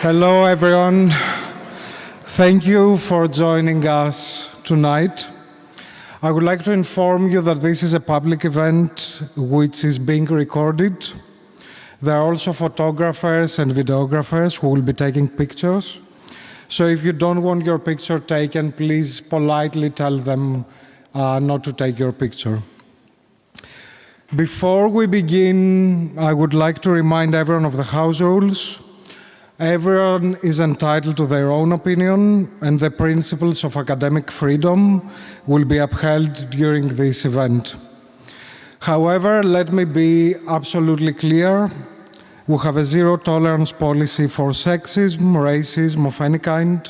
Hello, everyone. Thank you for joining us tonight. I would like to inform you that this is a public event which is being recorded. There are also photographers and videographers who will be taking pictures. So if you don't want your picture taken, please politely tell them not to take your picture. Before we begin, I would like to remind everyone of the house rules. Everyone is entitled to their own opinion, and the principles of academic freedom will be upheld during this event. However, let me be absolutely clear. We have a zero-tolerance policy for sexism, racism of any kind,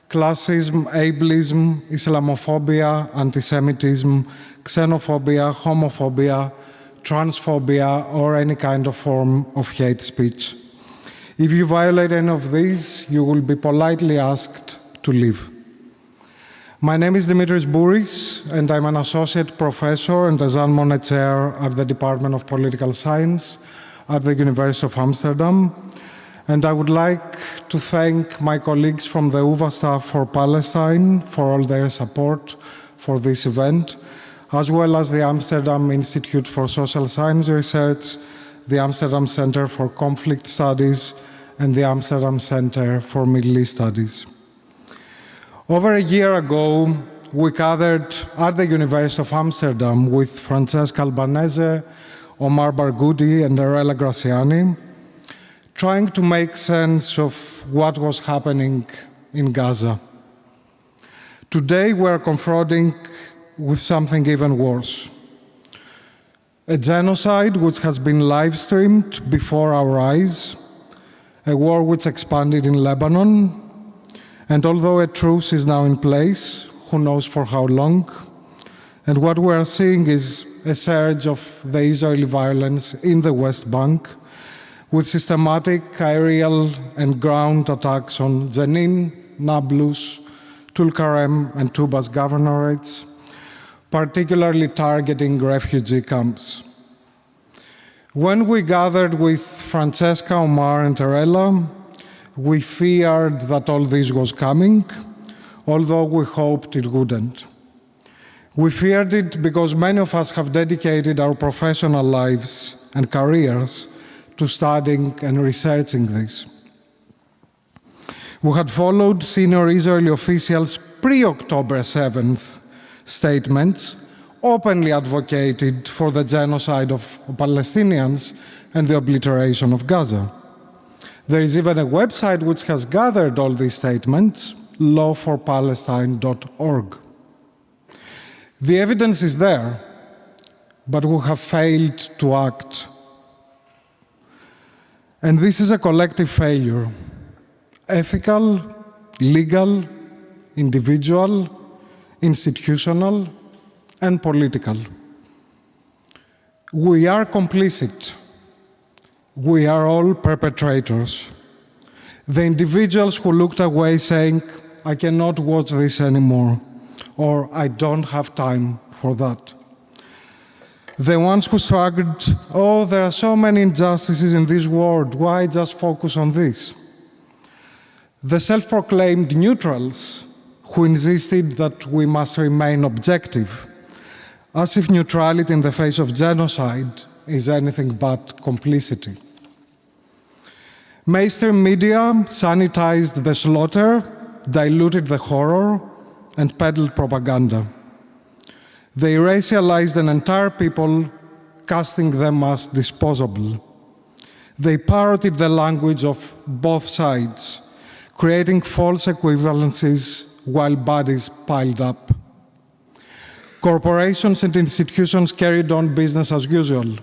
classism, ableism, Islamophobia, anti-Semitism, xenophobia, homophobia, transphobia, or any kind of form of hate speech. If you violate any of these, you will be politely asked to leave. My name is Dimitris Bouris, and I'm an associate professor and a Monnet chair at the Department of Political Science at the University of Amsterdam. And I would like to thank my colleagues from the UvA staff for Palestine for all their support for this event, as well as the Amsterdam Institute for Social Science Research, the Amsterdam Center for Conflict Studies, and the Amsterdam Center for Middle East Studies. Over a year ago, we gathered at the University of Amsterdam with Francesca Albanese, Omar Barghouti, and Arella Graziani, trying to make sense of what was happening in Gaza. Today, we're confronting with something even worse. A genocide which has been live-streamed before our eyes, a war which expanded in Lebanon, and although a truce is now in place, who knows for how long, and what we are seeing is a surge of the Israeli violence in the West Bank, with systematic aerial and ground attacks on Jenin, Nablus, Tulkarem, and Tubas governorates, particularly targeting refugee camps. When we gathered with Francesca, Omar, and Arella, we feared that all this was coming, although we hoped it wouldn't. We feared it because many of us have dedicated our professional lives and careers to studying and researching this. We had followed senior Israeli officials pre-October 7th statements, openly advocated for the genocide of Palestinians and the obliteration of Gaza. There is even a website which has gathered all these statements, lawforpalestine.org. The evidence is there, but we have failed to act. And this is a collective failure, ethical, legal, individual, institutional, and political. We are complicit. We are all perpetrators. The individuals who looked away saying, I cannot watch this anymore, or I don't have time for that. The ones who struggled, oh, there are so many injustices in this world, why just focus on this? The self-proclaimed neutrals who insisted that we must remain objective, as if neutrality in the face of genocide is anything but complicity. Mainstream media sanitized the slaughter, diluted the horror, and peddled propaganda. They racialized an entire people, casting them as disposable. They parroted the language of both sides, creating false equivalencies while bodies piled up. Corporations and institutions carried on business as usual,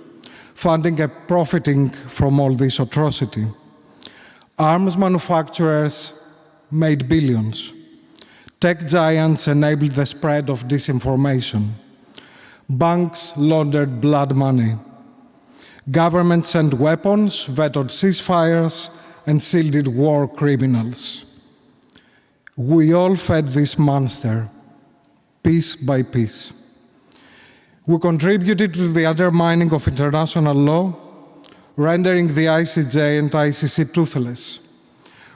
funding and profiting from all this atrocity. Arms manufacturers made billions. Tech giants enabled the spread of disinformation. Banks laundered blood money. Governments sent weapons, vetoed ceasefires, and shielded war criminals. We all fed this monster, piece by piece. We contributed to the undermining of international law, rendering the ICJ and ICC toothless.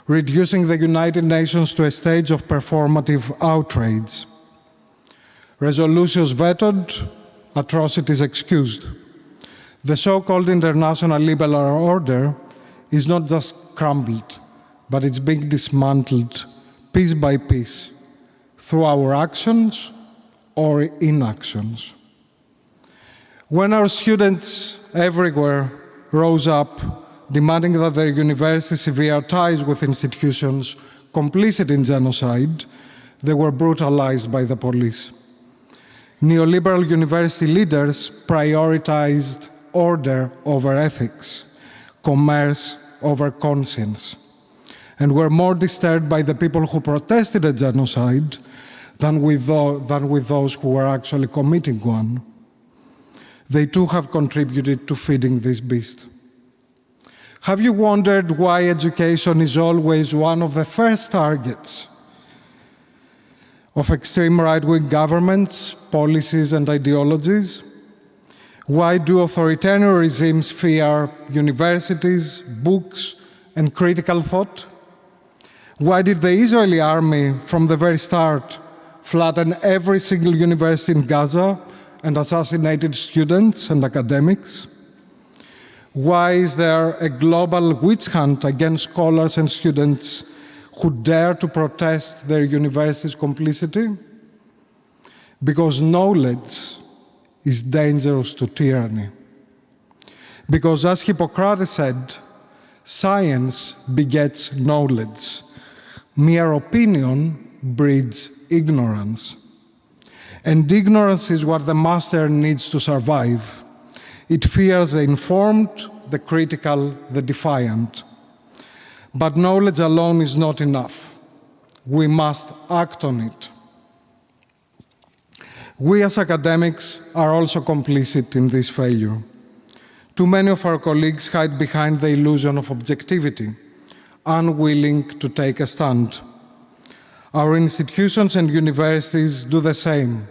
reducing the United Nations to a stage of performative outrage. Resolutions vetoed, atrocities excused. The so-called international liberal order is not just crumbled, but it's being dismantled piece by piece through our actions or inactions. When our students everywhere rose up demanding that their universities sever ties with institutions complicit in genocide, they were brutalized by the police. Neoliberal university leaders prioritized order over ethics, commerce over conscience, and were more disturbed by the people who protested a genocide than with those who were actually committing one. They too have contributed to feeding this beast. Have you wondered why education is always one of the first targets of extreme right-wing governments, policies, and ideologies? Why do authoritarian regimes fear universities, books, and critical thought? Why did the Israeli army, from the very start, flatten every single university in Gaza and assassinated students and academics? Why is there a global witch hunt against scholars and students who dare to protest their university's complicity? Because knowledge is dangerous to tyranny. Because, as Hippocrates said, science begets knowledge. Mere opinion breeds ignorance. And ignorance is what the master needs to survive. It fears the informed, the critical, the defiant. But knowledge alone is not enough. We must act on it. We as academics are also complicit in this failure. Too many of our colleagues hide behind the illusion of objectivity, unwilling to take a stand. Our institutions and universities do the same,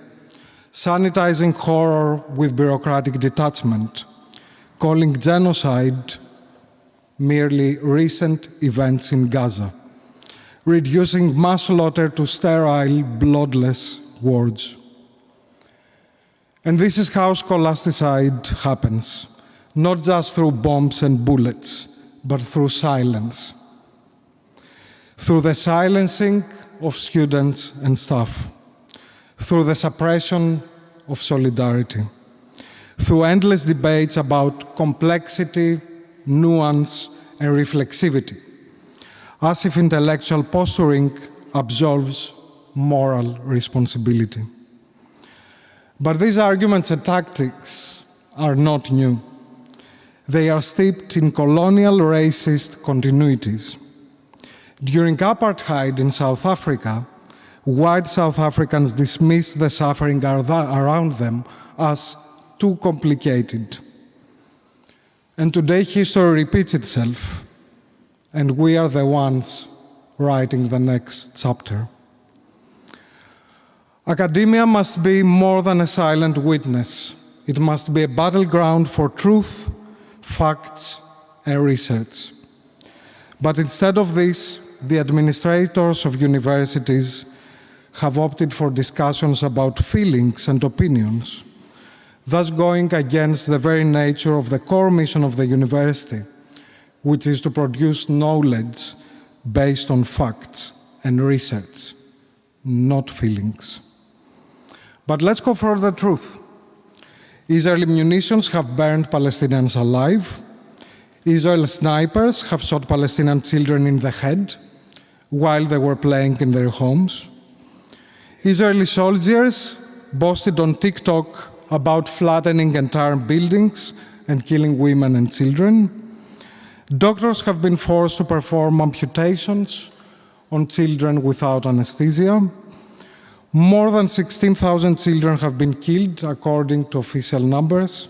sanitizing horror with bureaucratic detachment, calling genocide merely recent events in Gaza, reducing mass slaughter to sterile, bloodless words. And this is how scholasticide happens, not just through bombs and bullets, but through silence. Through the silencing of students and staff, through the suppression of solidarity, through endless debates about complexity, nuance, and reflexivity, as if intellectual posturing absolves moral responsibility. But these arguments and tactics are not new. They are steeped in colonial racist continuities. During apartheid in South Africa, white South Africans dismissed the suffering around them as too complicated. And today history repeats itself, and we are the ones writing the next chapter. Academia must be more than a silent witness. It must be a battleground for truth, facts, and research. But instead of this, the administrators of universities have opted for discussions about feelings and opinions, thus going against the very nature of the core mission of the university, which is to produce knowledge based on facts and research, not feelings. But let's confront the truth. Israeli munitions have burned Palestinians alive. Israeli snipers have shot Palestinian children in the head while they were playing in their homes. Israeli soldiers boasted on TikTok about flattening entire buildings and killing women and children. Doctors have been forced to perform amputations on children without anesthesia. More than 16,000 children have been killed, according to official numbers,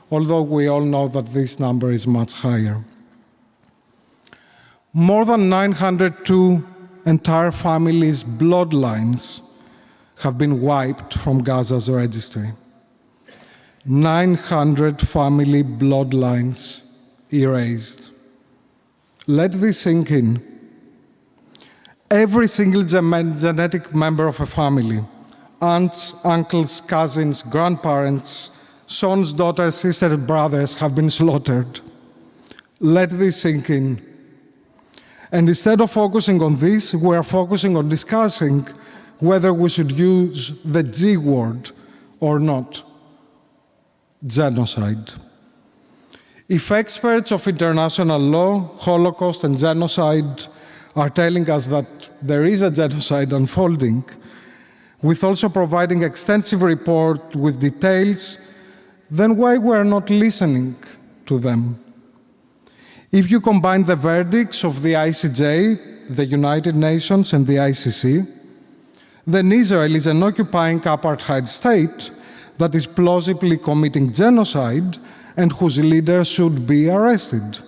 although we all know that this number is much higher. More than 902 entire families' bloodlines have been wiped from Gaza's registry. 900 family bloodlines erased. Let this sink in. Every single genetic member of a family, aunts, uncles, cousins, grandparents, sons, daughters, sisters, brothers have been slaughtered. Let this sink in. And instead of focusing on this, we are focusing on discussing whether we should use the G word or not, genocide. If experts of international law, Holocaust and genocide are telling us that there is a genocide unfolding, with also providing extensive report with details, then why we are not listening to them? If you combine the verdicts of the ICJ, the United Nations, and the ICC, then Israel is an occupying apartheid state that is plausibly committing genocide and whose leader should be arrested.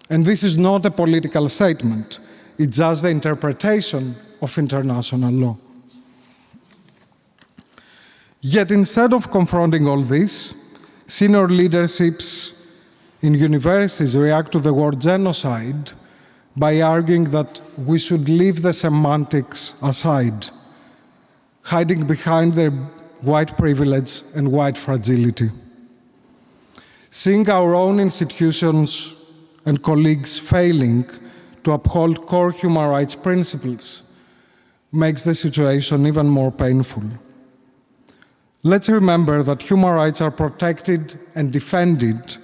And this is not a political statement. It's just the interpretation of international law. Yet instead of confronting all this, senior leaderships in universities react to the word genocide by arguing that we should leave the semantics aside, hiding behind their white privilege and white fragility. Seeing our own institutions and colleagues failing to uphold core human rights principles makes the situation even more painful. Let's remember that human rights are protected and defended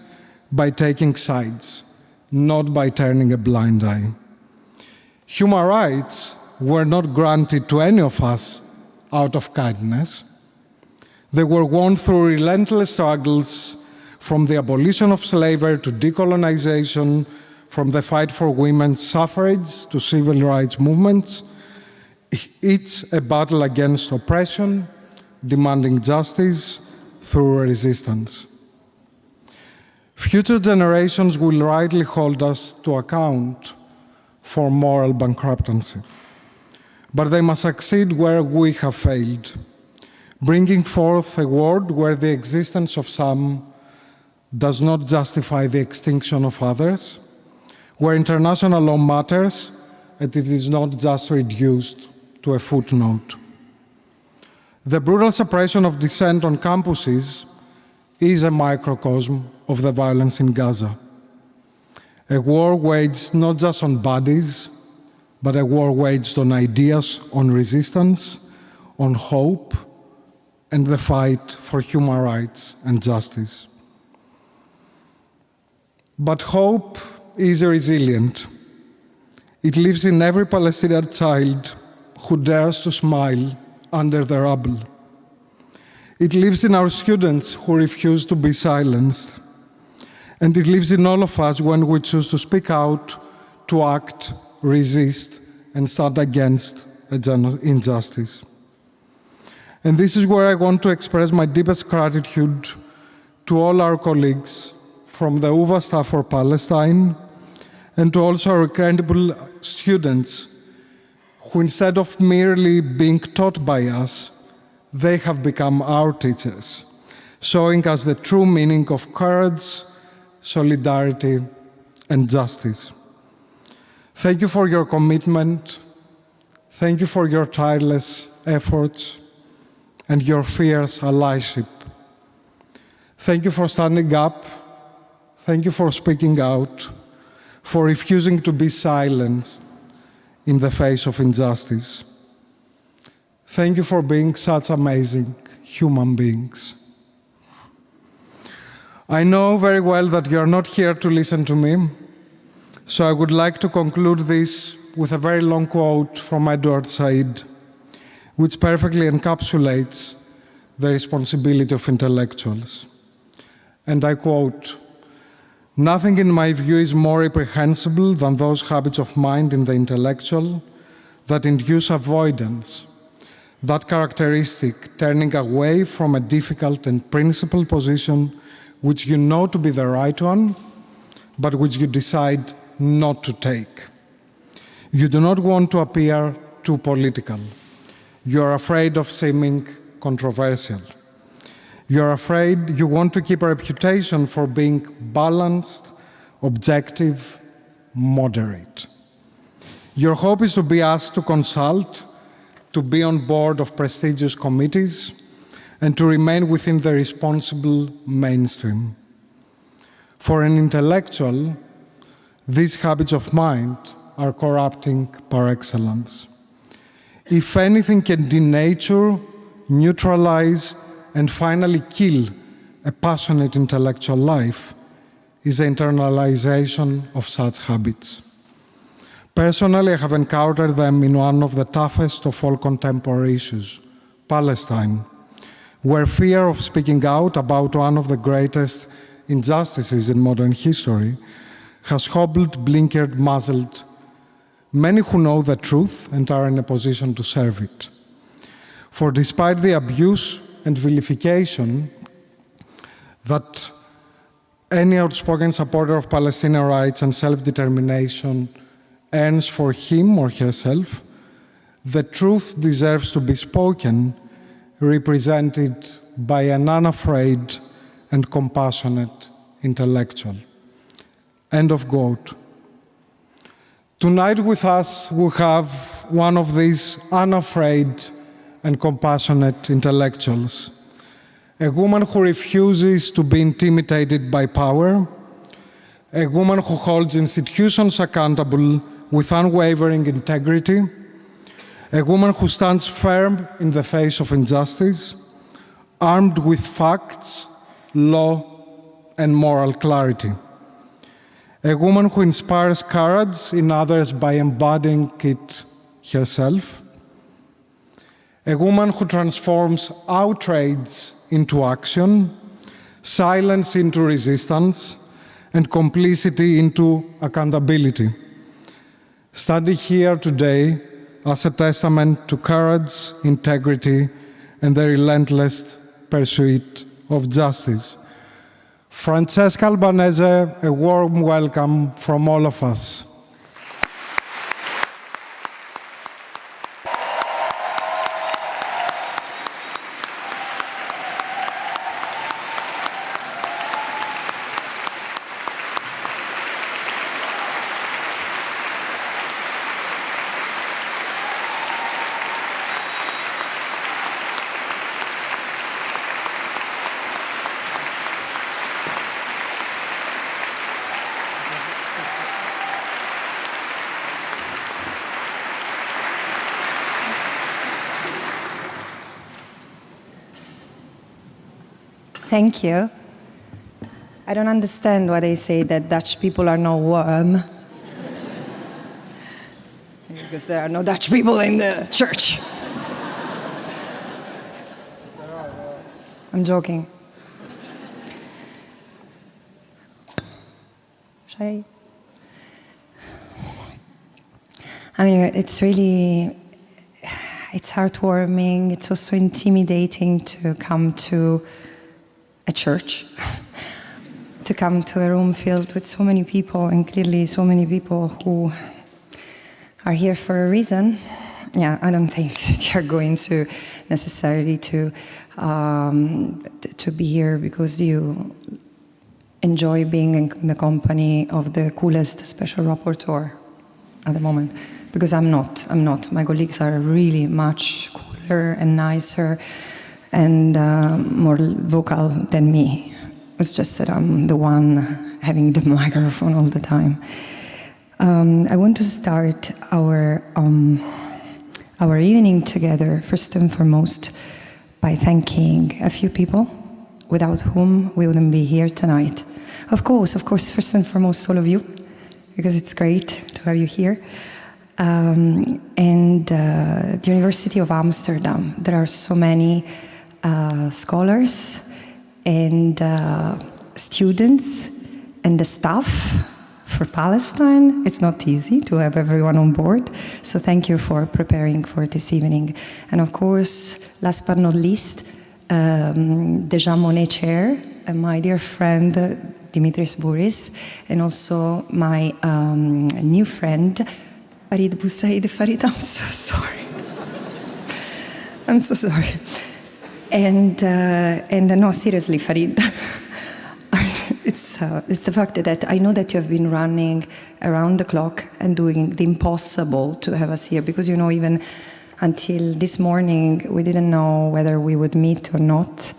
by taking sides, not by turning a blind eye. Human rights were not granted to any of us out of kindness. They were won through relentless struggles, from the abolition of slavery to decolonization, from the fight for women's suffrage to civil rights movements. It's a battle against oppression, demanding justice through resistance. Future generations will rightly hold us to account for moral bankruptcy, but they must succeed where we have failed, bringing forth a world where the existence of some does not justify the extinction of others, where international law matters and it is not just reduced to a footnote. The brutal suppression of dissent on campuses is a microcosm of the violence in Gaza. A war waged not just on bodies, but a war waged on ideas, on resistance, on hope, and the fight for human rights and justice. But hope is resilient. It lives in every Palestinian child who dares to smile under the rubble. It lives in our students who refuse to be silenced. And it lives in all of us when we choose to speak out, to act, resist, and stand against injustice. And this is where I want to express my deepest gratitude to all our colleagues from the UVA staff for Palestine, and to also our incredible students who, instead of merely being taught by us, they have become our teachers, showing us the true meaning of courage, solidarity, and justice. Thank you for your commitment. Thank you for your tireless efforts and your fierce allyship. Thank you for standing up. Thank you for speaking out, for refusing to be silenced in the face of injustice. Thank you for being such amazing human beings. I know very well that you are not here to listen to me, so I would like to conclude this with a very long quote from Edward Said, which perfectly encapsulates the responsibility of intellectuals. And I quote, "Nothing in my view is more reprehensible than those habits of mind in the intellectual that induce avoidance, that characteristic turning away from a difficult and principled position which you know to be the right one, but which you decide not to take. You do not want to appear too political. You are afraid of seeming controversial. You are afraid you want to keep a reputation for being balanced, objective, moderate. Your hope is to be asked to consult, to be on board of prestigious committees, and to remain within the responsible mainstream. For an intellectual, these habits of mind are corrupting par excellence. If anything can denature, neutralize, and finally kill a passionate intellectual life, is the internalization of such habits. Personally, I have encountered them in one of the toughest of all contemporary issues, Palestine, where fear of speaking out about one of the greatest injustices in modern history has hobbled, blinkered, muzzled many who know the truth and are in a position to serve it. For despite the abuse and vilification that any outspoken supporter of Palestinian rights and self-determination earns for him or herself, the truth deserves to be spoken, represented by an unafraid and compassionate intellectual. End of quote. Tonight with us we have one of these unafraid and compassionate intellectuals, a woman who refuses to be intimidated by power, a woman who holds institutions accountable with unwavering integrity, a woman who stands firm in the face of injustice, armed with facts, law, and moral clarity. A woman who inspires courage in others by embodying it herself. A woman who transforms outrage into action, silence into resistance, and complicity into accountability. Standing here today as a testament to courage, integrity, and the relentless pursuit of justice. Francesca Albanese, a warm welcome from all of us. Thank you. I don't understand why they say that Dutch people are no warm. Because there are no Dutch people in the church. I'm joking. I mean, it's heartwarming. It's also intimidating to come to a church, to come to a room filled with so many people, and clearly so many people who are here for a reason. Yeah, I don't think that you're going to necessarily to be here because you enjoy being in the company of the coolest special rapporteur at the moment. Because I'm not. My colleagues are really much cooler and nicer and more vocal than me. It's just that I'm the one having the microphone all the time. I want to start our evening together, first and foremost, by thanking a few people without whom we wouldn't be here tonight. Of course, first and foremost, all of you, because it's great to have you here. And the University of Amsterdam. There are so many scholars and students and the staff for Palestine. It's not easy to have everyone on board, so thank you for preparing for this evening. And of course, last but not least, the Monnet chair, and my dear friend Dimitris Bouris, and also my new friend Farid Farid, I'm so sorry. I'm so sorry. And no, seriously, Farid. It's the fact that I know that you have been running around the clock and doing the impossible to have us here, because, you know, even until this morning, we didn't know whether we would meet or not.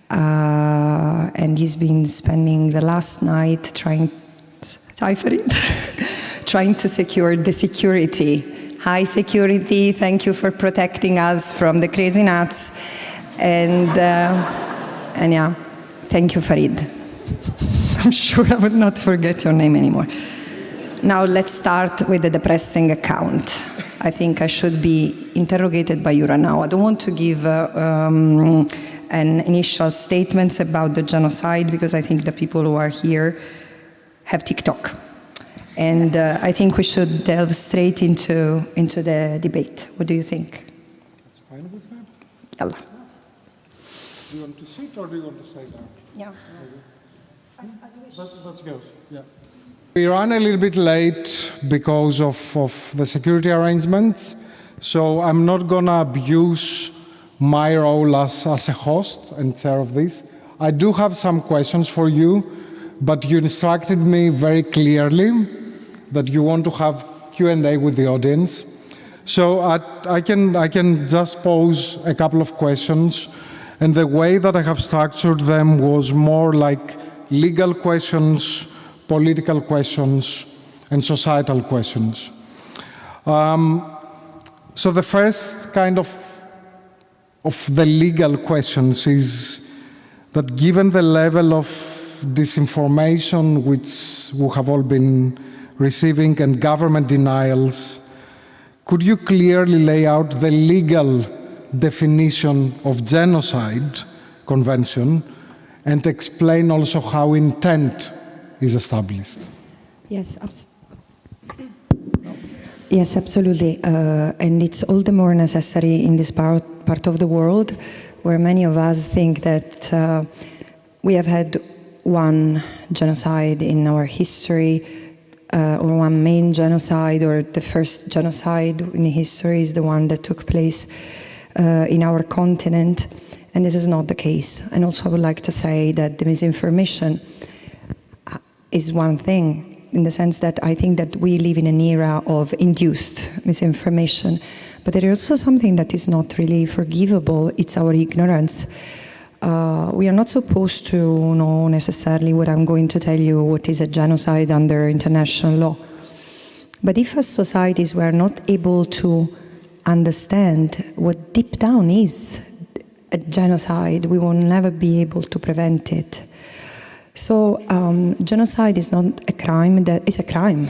And he's been spending the last night trying to secure the security. High security, thank you for protecting us from the crazy nuts. And yeah, thank you, Farid. I'm sure I would not forget your name anymore. Now let's start with the depressing account. I think I should be interrogated by Yura now. I don't want to give an initial statements about the genocide, because I think the people who are here have TikTok. And I think we should delve straight into the debate. What do you think? That's fine with me. Yalla. Do you want to sit or do you want to stay down? Yeah. As you wish. That goes. Yeah. We ran a little bit late because of the security arrangements, so I'm not going to abuse my role as a host and chair of this. I do have some questions for you, but you instructed me very clearly that you want to have Q&A with the audience. So I can just pose a couple of questions, and the way that I have structured them was more like legal questions, political questions, and societal questions. So the first kind of the legal questions is that, given the level of disinformation which we have all been receiving and government denials, could you clearly lay out the legal definition of genocide convention and explain also how intent is established? Yes, yes, absolutely. And it's all the more necessary in this part of the world, where many of us think that we have had one genocide in our history, or one main genocide, or the first genocide in history is the one that took place in our continent. And this is not the case. And also I would like to say that the misinformation is one thing, in the sense that I think that we live in an era of induced misinformation. But there is also something that is not really forgivable. It's our ignorance. We are not supposed to know necessarily what I'm going to tell you, what is a genocide under international law. But if as societies we are not able to understand what deep down is a genocide, we will never be able to prevent it. So genocide is not a crime, that is a crime.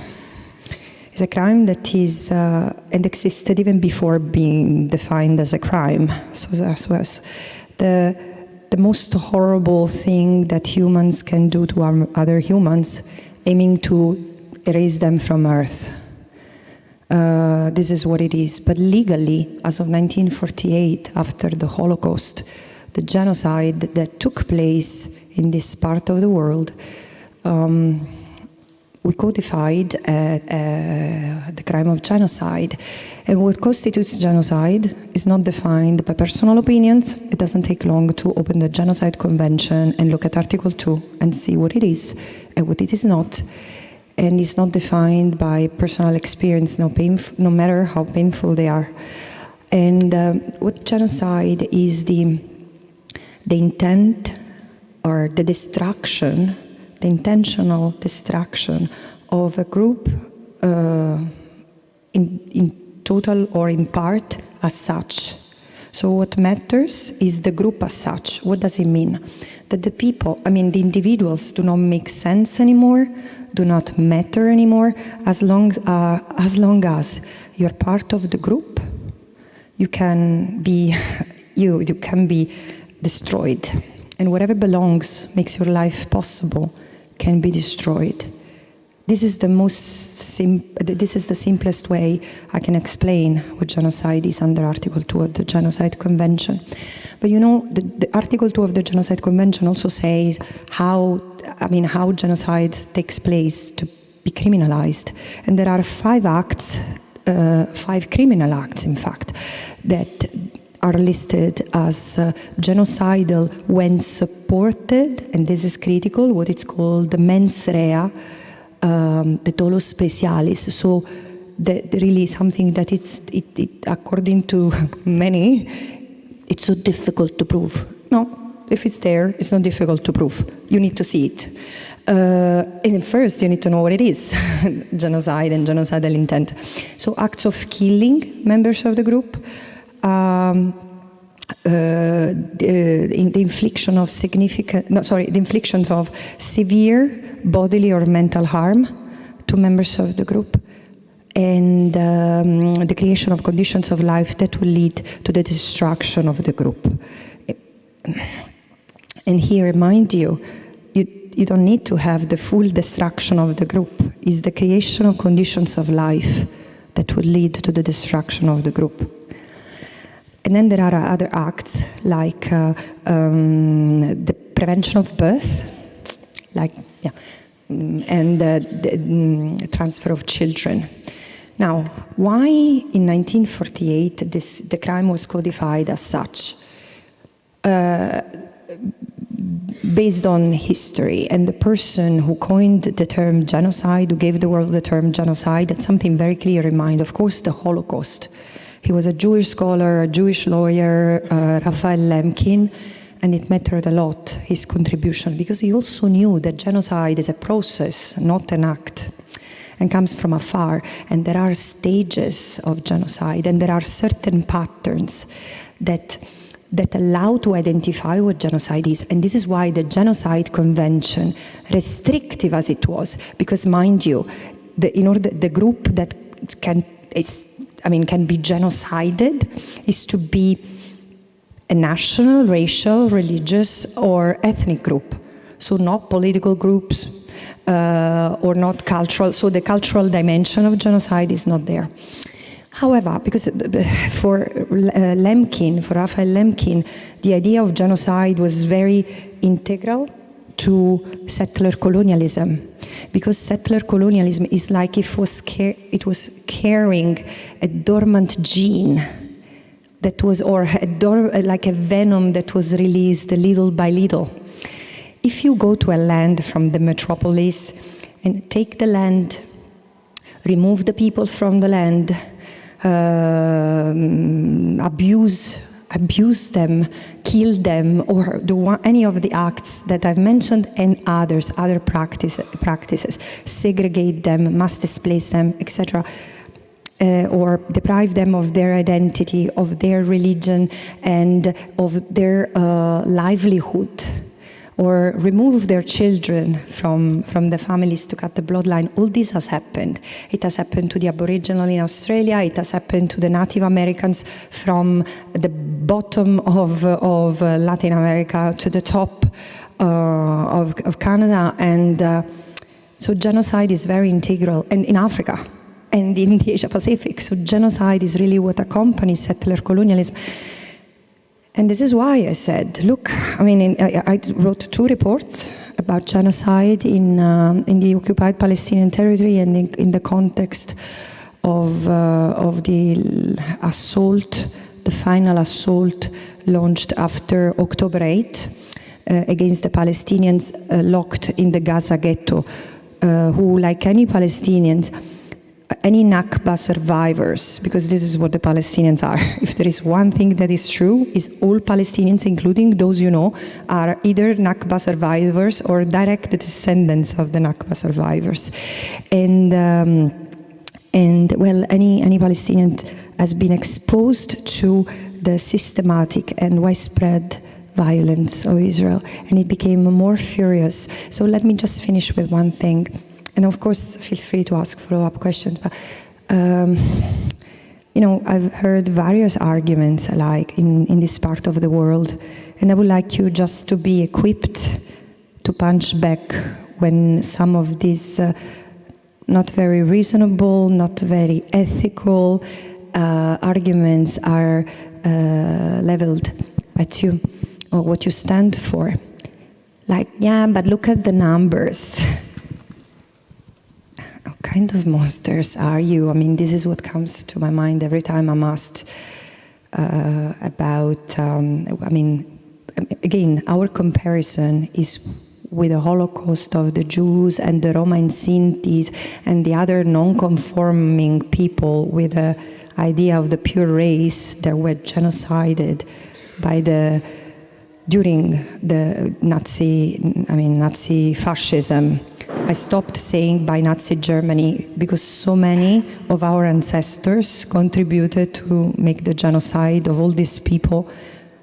It's a crime that is and existed even before being defined as a crime. So that was the most horrible thing that humans can do to other humans, aiming to erase them from Earth. This is what it is. But legally, as of 1948, after the Holocaust, the genocide that took place in this part of the world, we codified the crime of genocide. And what constitutes genocide is not defined by personal opinions. It doesn't take long to open the Genocide Convention and look at Article 2 and see what it is and what it is not. And it's not defined by personal experience, no matter how painful they are. And what genocide is the intent or the destruction, the intentional destruction of a group in total or in part as such. So what matters is the group as such. What does it mean? That the people, the individuals do not make sense anymore, do not matter anymore, as long as you're part of the group, you can be you can be destroyed. And whatever belongs, makes your life possible, can be destroyed. This is the simplest way I can explain what genocide is under Article 2 of the Genocide Convention. But the Article 2 of the Genocide Convention also says how genocide takes place to be criminalized. And there are 5 acts, 5 criminal acts, in fact, that are listed as genocidal when supported, and this is critical, what it's called the mens rea, the dolo specialis. So really something that according to many, it's so difficult to prove. No, if it's there, it's not difficult to prove. You need to see it. And first, you need to know what it is, genocide and genocidal intent. So acts of killing members of the group, the infliction of the inflictions of severe bodily or mental harm to members of the group, and the creation of conditions of life that will lead to the destruction of the group. And here, mind you, you don't need to have the full destruction of the group. It's the creation of conditions of life that will lead to the destruction of the group. And then there are other acts like the prevention of birth, and the transfer of children. Now, why in 1948 the crime was codified as such? Based on history, and the person who coined the term genocide, who gave the world the term genocide, had something very clear in mind, of course, the Holocaust. He was a Jewish scholar, a Jewish lawyer, Raphael Lemkin, and it mattered a lot, his contribution, because he also knew that genocide is a process, not an act, and comes from afar, and there are stages of genocide, and there are certain patterns that allow to identify what genocide is. And this is why the Genocide Convention, restrictive as it was, because mind you, the group that can be genocided is to be a national, racial, religious, or ethnic group. So not political groups or not cultural. So the cultural dimension of genocide is not there. However, because for Raphael Lemkin, the idea of genocide was very integral to settler colonialism, because settler colonialism is like if it was carrying a dormant gene that was, like a venom that was released little by little. If you go to a land from the metropolis and take the land, remove the people from the land, abuse them, kill them, or do any of the acts that I've mentioned, and other practices, segregate them, mass displace them, etc., or deprive them of their identity, of their religion, and of their livelihood, or remove their children from the families to cut the bloodline. All this has happened. It has happened to the Aboriginal in Australia. It has happened to the Native Americans from the bottom of Latin America to the top of Canada. And so genocide is very integral, and in Africa and in the Asia Pacific. So genocide is really what accompanies settler colonialism. And this is why I said, look, I wrote 2 reports about genocide in the occupied Palestinian Territory, and in the context of the assault, the final assault launched after October 8 against the Palestinians locked in the Gaza ghetto, who, like any Palestinians, any Nakba survivors, because this is what the Palestinians are. If there is one thing that is true, is all Palestinians, including those you know, are either Nakba survivors or direct descendants of the Nakba survivors. And well, any Palestinian has been exposed to the systematic and widespread violence of Israel, and it became more furious. So let me just finish with one thing. And of course, feel free to ask follow-up questions. But, I've heard various arguments like in this part of the world, and I would like you just to be equipped to punch back when some of these not very reasonable, not very ethical arguments are leveled at you, or what you stand for. Like, yeah, but look at the numbers. What kind of monsters are you? This is what comes to my mind every time I'm asked about, again, our comparison is with the Holocaust of the Jews and the Roma and Sintis and the other non-conforming people with the idea of the pure race that were genocided during the Nazi fascism. I stopped saying by Nazi Germany because so many of our ancestors contributed to make the genocide of all these people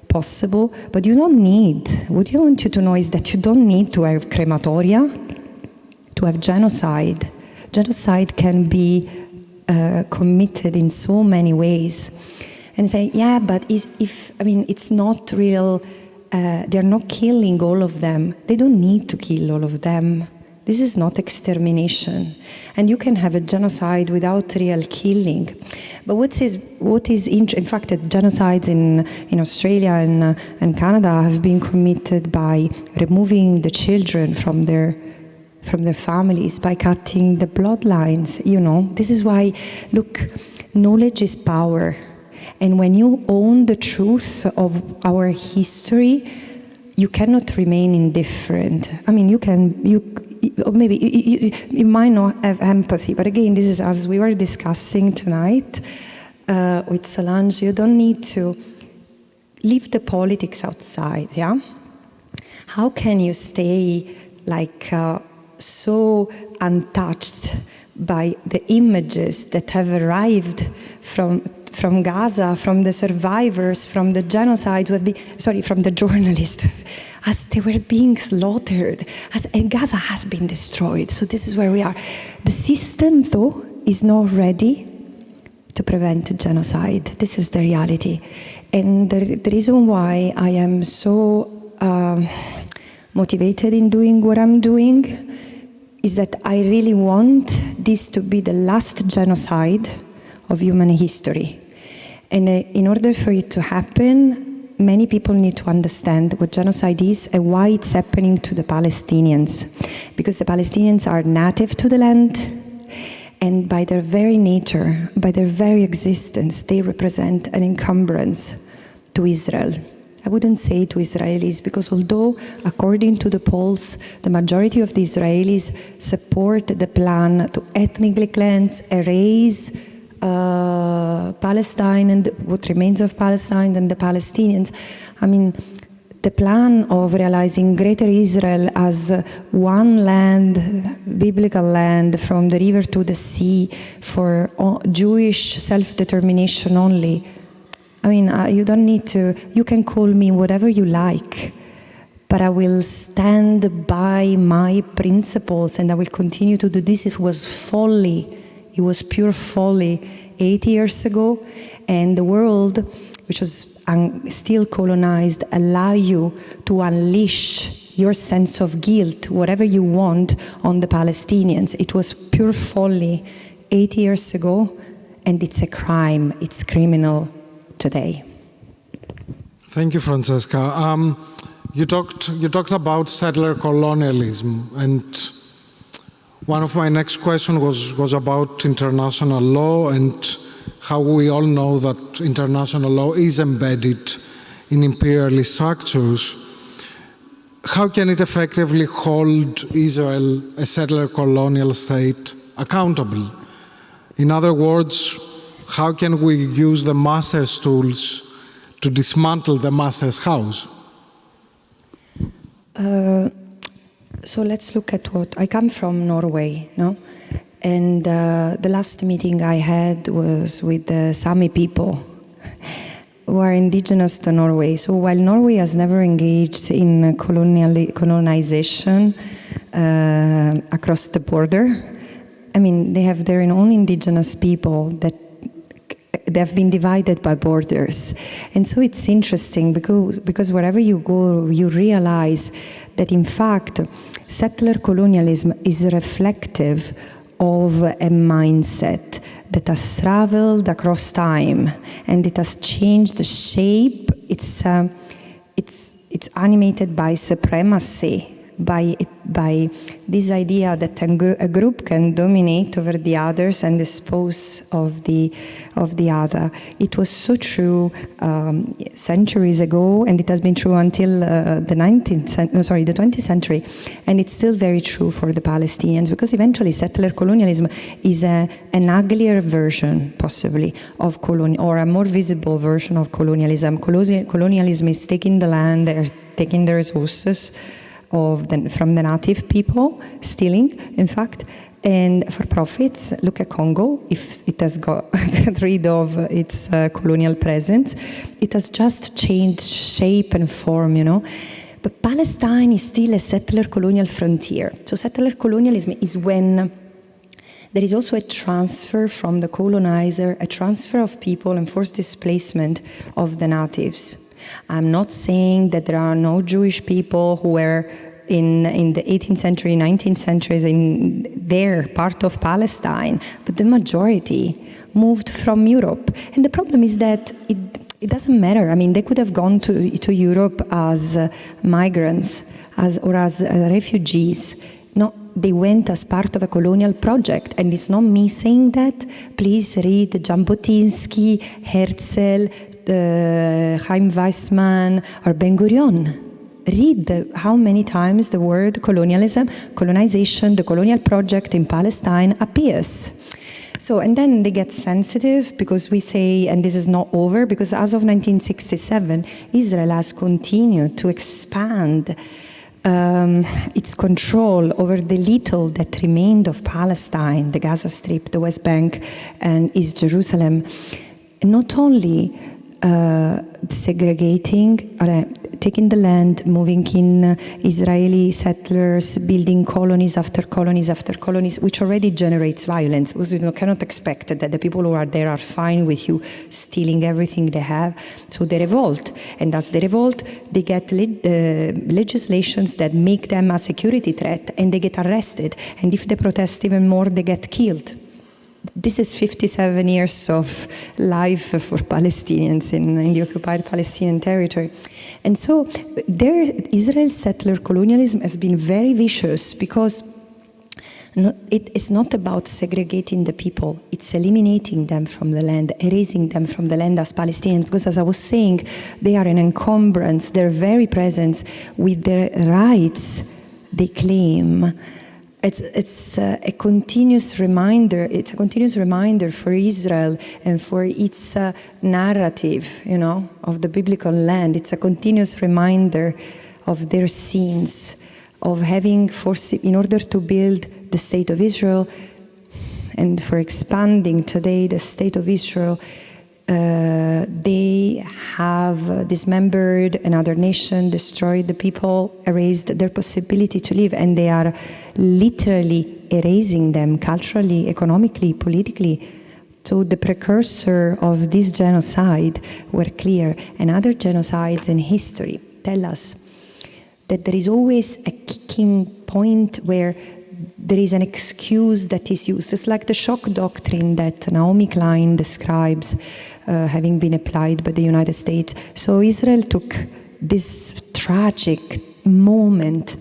possible. But you don't need, what I want you to know is that you don't need to have crematoria to have genocide. Genocide can be committed in so many ways. And say, yeah, but it's not real, they're not killing all of them. They don't need to kill all of them. This is not extermination. And you can have a genocide without real killing. But in fact, genocides in Australia and Canada have been committed by removing the children from their families, by cutting the bloodlines, This is why, look, knowledge is power. And when you own the truth of our history, you cannot remain indifferent. You might not have empathy, but again, this is as we were discussing tonight with Solange, you don't need to leave the politics outside, yeah? How can you stay so untouched by the images that have arrived from Gaza, from the survivors, from the genocide, from the journalists, as they were being slaughtered, and Gaza has been destroyed. So this is where we are. The system, though, is not ready to prevent genocide. This is the reality. And the reason why I am so motivated in doing what I'm doing is that I really want this to be the last genocide of human history. And in order for it to happen, many people need to understand what genocide is and why it's happening to the Palestinians. Because the Palestinians are native to the land, and by their very nature, by their very existence, they represent an encumbrance to Israel. I wouldn't say to Israelis, because although, according to the polls, the majority of the Israelis support the plan to ethnically cleanse, erase Palestine and what remains of Palestine and the Palestinians. The plan of realizing Greater Israel as one land, biblical land, from the river to the sea, for Jewish self-determination only. You don't need to, you can call me whatever you like, but I will stand by my principles and I will continue to do this. It was folly. It was pure folly 80 years ago, and the world, which was still colonized, allow you to unleash your sense of guilt, whatever you want, on the Palestinians. It was pure folly 80 years ago, and it's a crime. It's criminal today. Thank you, Francesca. You talked about settler colonialism, and one of my next questions was about international law and how we all know that international law is embedded in imperialist structures. How can it effectively hold Israel, a settler colonial state, accountable? In other words, how can we use the master's tools to dismantle the master's house? So let's look at what I come from, Norway, no? And the last meeting I had was with the Sami people, who are indigenous to Norway. So while Norway has never engaged in colonization across the border, they have their own indigenous people that they have been divided by borders. And so it's interesting because wherever you go, you realize that in fact, settler colonialism is reflective of a mindset that has traveled across time, and it has changed the shape. It's animated by supremacy by this idea that a group can dominate over the others and dispose of the other. It was so true centuries ago, and it has been true until the 20th century, and it's still very true for the Palestinians, because eventually settler colonialism is an uglier version, possibly, of or a more visible version of colonialism. Colonialism is taking the land, they're taking the resources from the native people, stealing, in fact, and for profits. Look at Congo. If it has got rid of its colonial presence, it has just changed shape and form, But Palestine is still a settler colonial frontier. So settler colonialism is when there is also a transfer from the colonizer, a transfer of people and forced displacement of the natives. I'm not saying that there are no Jewish people who were in the 18th century, 19th centuries in their part of Palestine, but the majority moved from Europe. And the problem is that it doesn't matter. I mean, they could have gone to Europe as migrants or as refugees. No, they went as part of a colonial project, and it's not me saying that. Please read Jabotinsky, Herzl, Chaim Weizmann, or Ben-Gurion. Read how many times the word colonialism, colonization, the colonial project in Palestine appears. So, and then they get sensitive because we say, and this is not over, because as of 1967, Israel has continued to expand its control over the little that remained of Palestine, the Gaza Strip, the West Bank, and East Jerusalem. Not only segregating, taking the land, moving in Israeli settlers, building colonies after colonies after colonies, which already generates violence, because you cannot expect that the people who are there are fine with you stealing everything they have. So they revolt, and as they revolt, they get legislations that make them a security threat, and they get arrested, and if they protest even more, they get killed. This is 57 years of life for Palestinians in the occupied Palestinian territory. And so Israel's settler colonialism has been very vicious because it is not about segregating the people, it's eliminating them from the land, erasing them from the land as Palestinians, because as I was saying, they are an encumbrance, their very presence with their rights they claim. It's a continuous reminder. It's a continuous reminder for Israel and for its narrative, of the biblical land. It's a continuous reminder of their sins, of having in order to build the state of Israel, and for expanding today the state of Israel. They have dismembered another nation, destroyed the people, erased their possibility to live, and they are literally erasing them culturally, economically, politically. So the precursor of this genocide were clear, and other genocides in history tell us that there is always a kicking point where there is an excuse that is used. It's like the shock doctrine that Naomi Klein describes having been applied by the United States. So Israel took this tragic moment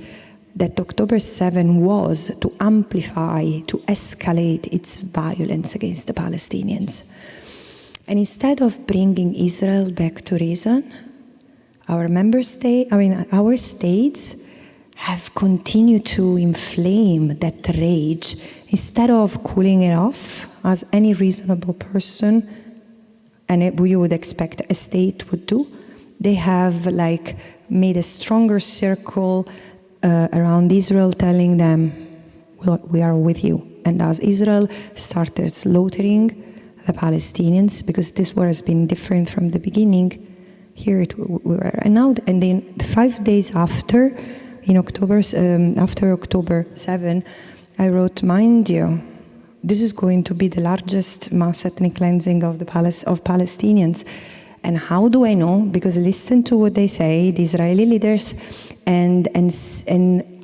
that October 7 was to amplify, to escalate its violence against the Palestinians. And instead of bringing Israel back to reason, our states have continued to inflame that rage instead of cooling it off, as any reasonable person and we would expect a state would do. They have made a stronger circle around Israel, telling them, we are with you. And as Israel started slaughtering the Palestinians, because this war has been different from the beginning, here we were. And then 5 days after, after October 7, I wrote, mind you, this is going to be the largest mass ethnic cleansing of Palestinians. And how do I know? Because listen to what they say, the Israeli leaders, and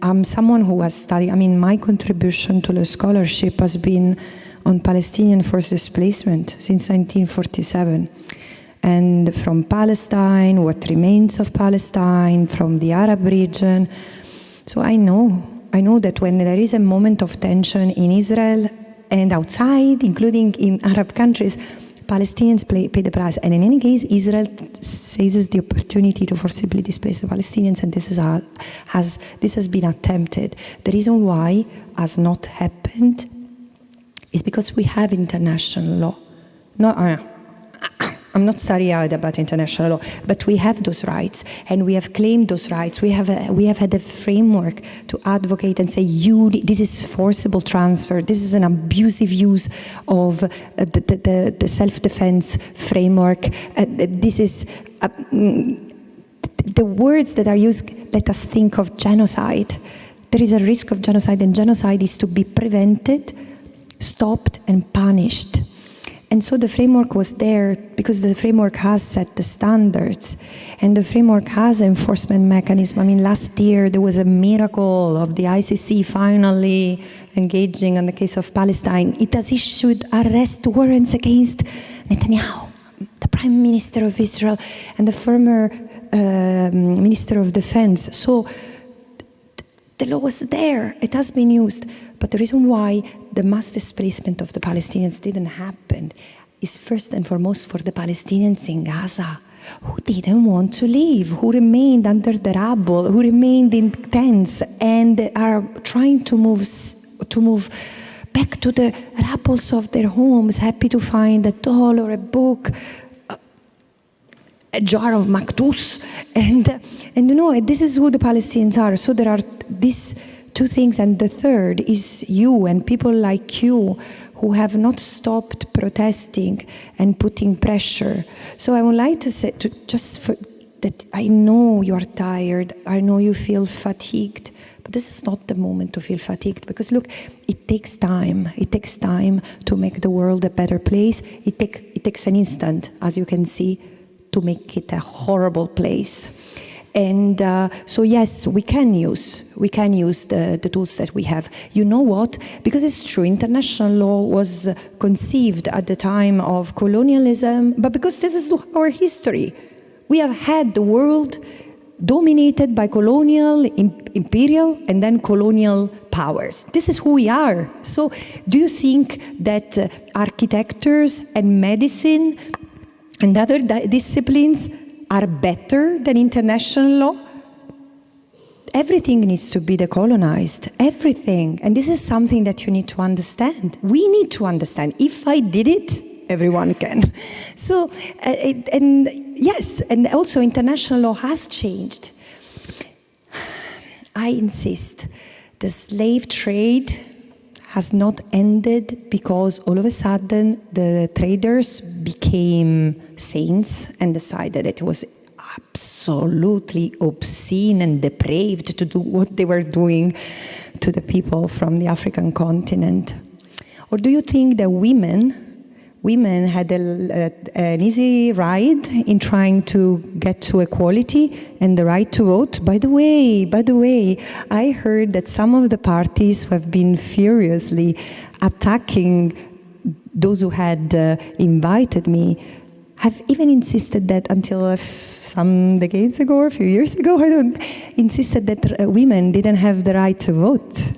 I'm someone who has studied, my contribution to the scholarship has been on Palestinian forced displacement since 1947. And from Palestine, what remains of Palestine, from the Arab region. So I know that when there is a moment of tension in Israel and outside, including in Arab countries, Palestinians pay the price. And in any case, Israel seizes the opportunity to forcibly displace the Palestinians, and this has been attempted. The reason why has not happened is because we have international law. I'm not sorry-eyed about international law, but we have those rights, and we have claimed those rights. We have had a framework to advocate and say, this is forcible transfer. This is an abusive use of the self-defense framework. This is the words that are used. Let us think of genocide. There is a risk of genocide, and genocide is to be prevented, stopped, and punished. And so the framework was there because the framework has set the standards, and the framework has enforcement mechanism. I mean, last year there was a miracle of the ICC finally engaging on the case of Palestine. It has issued arrest warrants against Netanyahu, the Prime Minister of Israel, and the former Minister of Defense. So the law was there, it has been used. But the reason why the mass displacement of the Palestinians didn't happen is first and foremost for the Palestinians in Gaza, who didn't want to leave, who remained under the rubble, who remained in tents, and are trying to move back to the rubbles of their homes, happy to find a doll or a book, a jar of maktus, and this is who the Palestinians are. So there are these two things, and the third is you and people like you who have not stopped protesting and putting pressure. So I would like to say, that I know you are tired, I know you feel fatigued, but this is not the moment to feel fatigued, because look, it takes time. It takes time to make the world a better place. It takes an instant, as you can see, to make it a horrible place. And so yes, we can use the tools that we have. You know what? Because it's true, international law was conceived at the time of colonialism, but because this is our history. We have had the world dominated by colonial, imperial, and then colonial powers. This is who we are. So do you think that architectures and medicine and other disciplines are better than international law? Everything needs to be decolonized, everything. And this is something that you need to understand. We need to understand. If I did it, everyone can. So, and yes, and also international law has changed. I insist, the slave trade has not ended because all of a sudden the traders became saints and decided it was absolutely obscene and depraved to do what they were doing to the people from the African continent. Or do you think that women had an easy ride in trying to get to equality and the right to vote? By the way, I heard that some of the parties who have been furiously attacking those who had invited me have even insisted that until some decades ago or a few years ago, insisted that women didn't have the right to vote.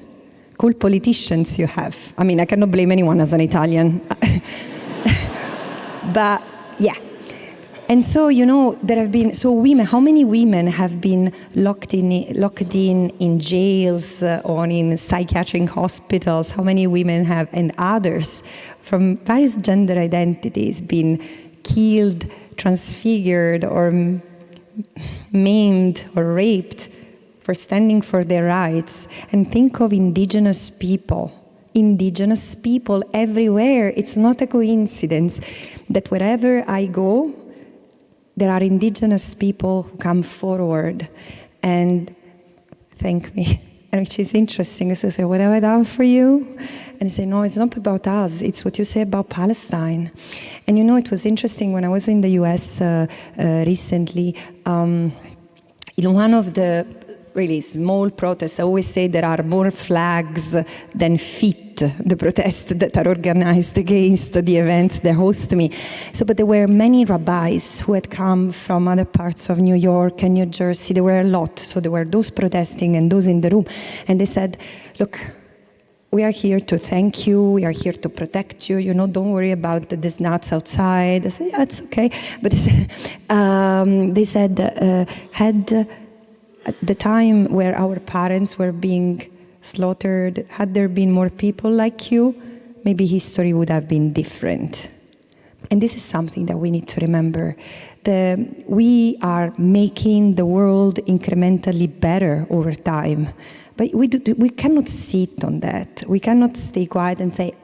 Cool politicians you have. I mean, I cannot blame anyone as an Italian. But yeah, and so there have been women. How many women have been locked in jails or in psychiatric hospitals? How many women have, and others from various gender identities, been killed, transfigured, or maimed or raped for standing for their rights? And think of indigenous people everywhere. It's not a coincidence that wherever I go, there are indigenous people who come forward and thank me, which is interesting. So I say, what have I done for you? And I say, no, it's not about us. It's what you say about Palestine. And it was interesting when I was in the US recently, in one of the really small protests, I always say there are more flags than feet the protests that are organized against the events that host me. So, but there were many rabbis who had come from other parts of New York and New Jersey. There were a lot. So there were those protesting and those in the room. And they said, look, we are here to thank you. We are here to protect you. You know, don't worry about these nuts outside. I said, yeah, it's okay. But they said, had at the time where our parents were being slaughtered, had there been more people like you, maybe history would have been different. And this is something that we need to remember. We are making the world incrementally better over time. But we cannot sit on that. We cannot stay quiet and say,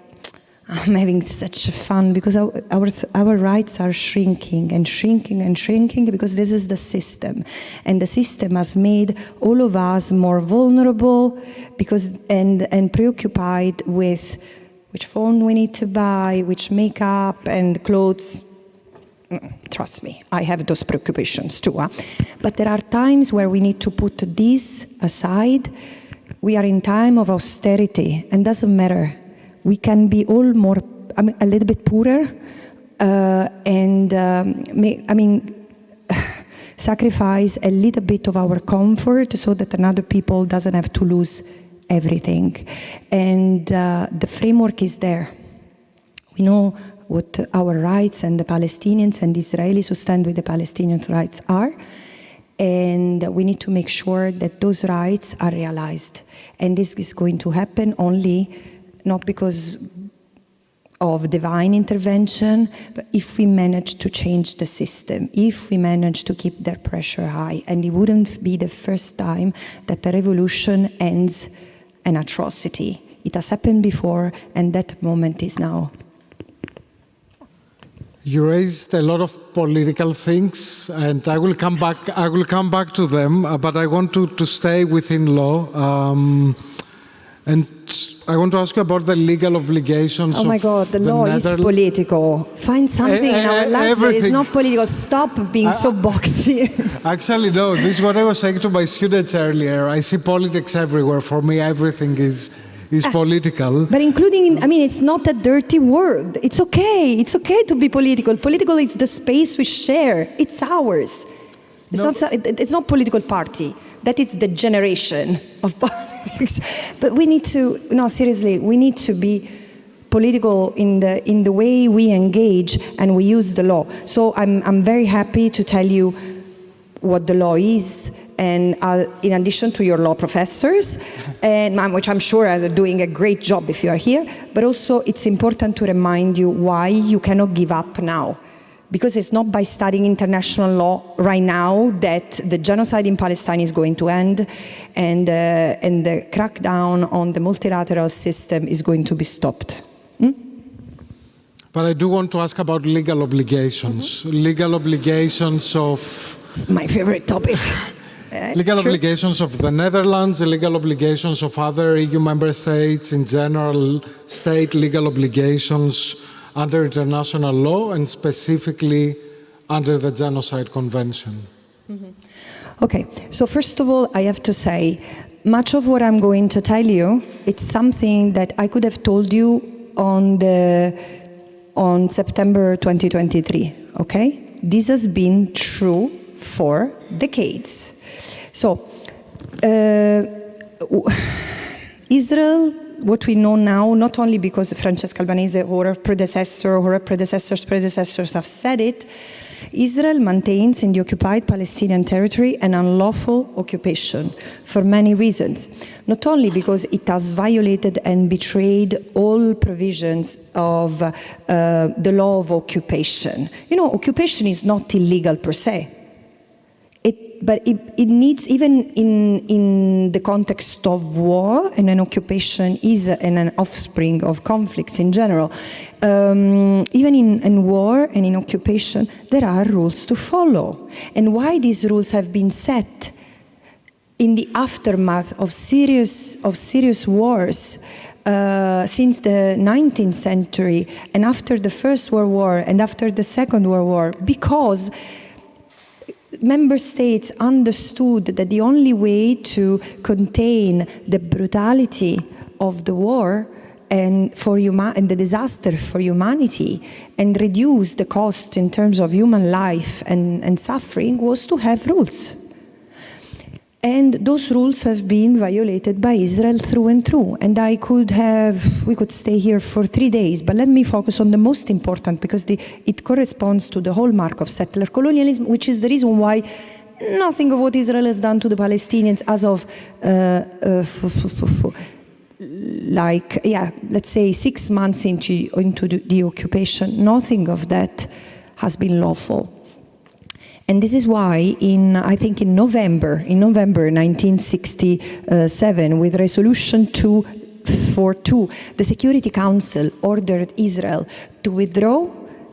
I'm having such fun, because our rights are shrinking and shrinking and shrinking, because this is the system. And the system has made all of us more vulnerable and preoccupied with which phone we need to buy, which makeup and clothes. Trust me, I have those preoccupations too. But there are times where we need to put this aside. We are in time of austerity, and doesn't matter. We can be all more, a little bit poorer, sacrifice a little bit of our comfort so that another people doesn't have to lose everything. And the framework is there. We know what our rights, and the Palestinians and the Israelis who stand with the Palestinian rights are. And we need to make sure that those rights are realized. And this is going to happen only not because of divine intervention, but if we manage to change the system, if we manage to keep their pressure high. And it wouldn't be the first time that a revolution ends an atrocity. It has happened before, and that moment is now. You raised a lot of political things, and I will come back to them, but I want to stay within law. And I want to ask you about the legal obligations. Oh my God, the law is political. Find something in our life that is not political. Stop being so boxy. Actually, no, this is what I was saying to my students earlier. I see politics everywhere. For me, everything is political. But including, it's not a dirty word. It's okay. It's okay to be political. Political is the space we share. It's ours. It's not political party. That is the generation of politics. But we need to, seriously, we need to be political in the way we engage and we use the law. So I'm very happy to tell you what the law is, and in addition to your law professors, and which I'm sure are doing a great job if you are here, but also it's important to remind you why you cannot give up now. Because it's not by studying international law right now that the genocide in Palestine is going to end, and the crackdown on the multilateral system is going to be stopped. But I do want to ask about legal obligations. Legal obligations of... It's my favorite topic. Legal obligations of the Netherlands, the legal obligations of other EU member states, in general, state legal obligations under international law, and specifically under the Genocide Convention. Okay, so first of all, I have to say, much of what I'm going to tell you, it's something that I could have told you on September 2023, okay? This has been true for decades. So, Israel, what we know now, not only because Francesca Albanese or her predecessors have said it, Israel maintains in the occupied Palestinian territory an unlawful occupation for many reasons. Not only because it has violated and betrayed all provisions of the law of occupation. Occupation is not illegal per se. But it needs, even in the context of war, and an occupation is an offspring of conflicts in general. Even in war and in occupation, there are rules to follow. And why these rules have been set in the aftermath of serious wars since the 19th century, and after the First World War and after the Second World War, because member states understood that the only way to contain the brutality of the war and the disaster for humanity and reduce the cost in terms of human life and suffering was to have rules. And those rules have been violated by Israel through and through. And we could stay here for 3 days, but let me focus on the most important, because it corresponds to the hallmark of settler colonialism, which is the reason why nothing of what Israel has done to the Palestinians as of, let's say 6 months into the occupation, nothing of that has been lawful. And this is why, I think in November 1967, with Resolution 242, the Security Council ordered Israel to withdraw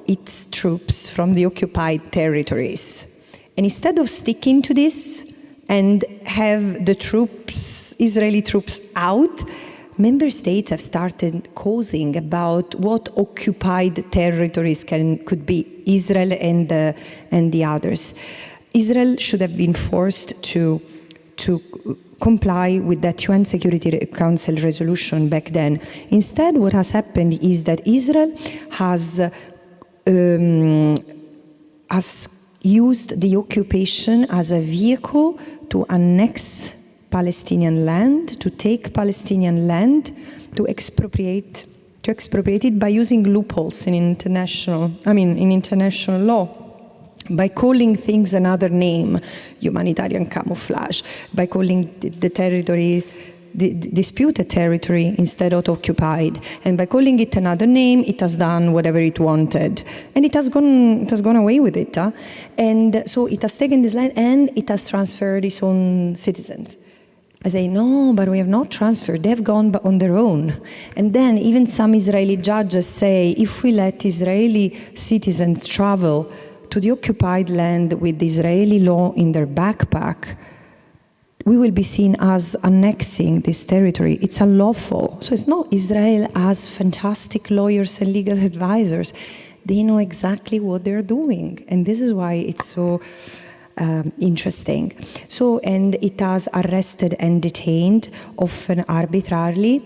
its troops from the occupied territories. And instead of sticking to this and have the Israeli troops out, member states have started causing about what occupied territories could be, Israel and the others. Israel should have been forced to comply with that UN Security Council resolution back then. Instead, what has happened is that Israel has used the occupation as a vehicle to annex Palestinian land, to take Palestinian land, to expropriate it by using loopholes in international law, by calling things another name, humanitarian camouflage, by calling the territory the disputed territory instead of occupied, and by calling it another name, it has done whatever it wanted, and it has gone away with it, and so it has taken this land and it has transferred its own citizens. I say, no, but we have not transferred. They've gone on their own. And then even some Israeli judges say, if we let Israeli citizens travel to the occupied land with the Israeli law in their backpack, we will be seen as annexing this territory. It's unlawful. So it's not Israel has fantastic lawyers and legal advisors. They know exactly what they're doing. And this is why it's so interesting. So, and it has arrested and detained, often arbitrarily,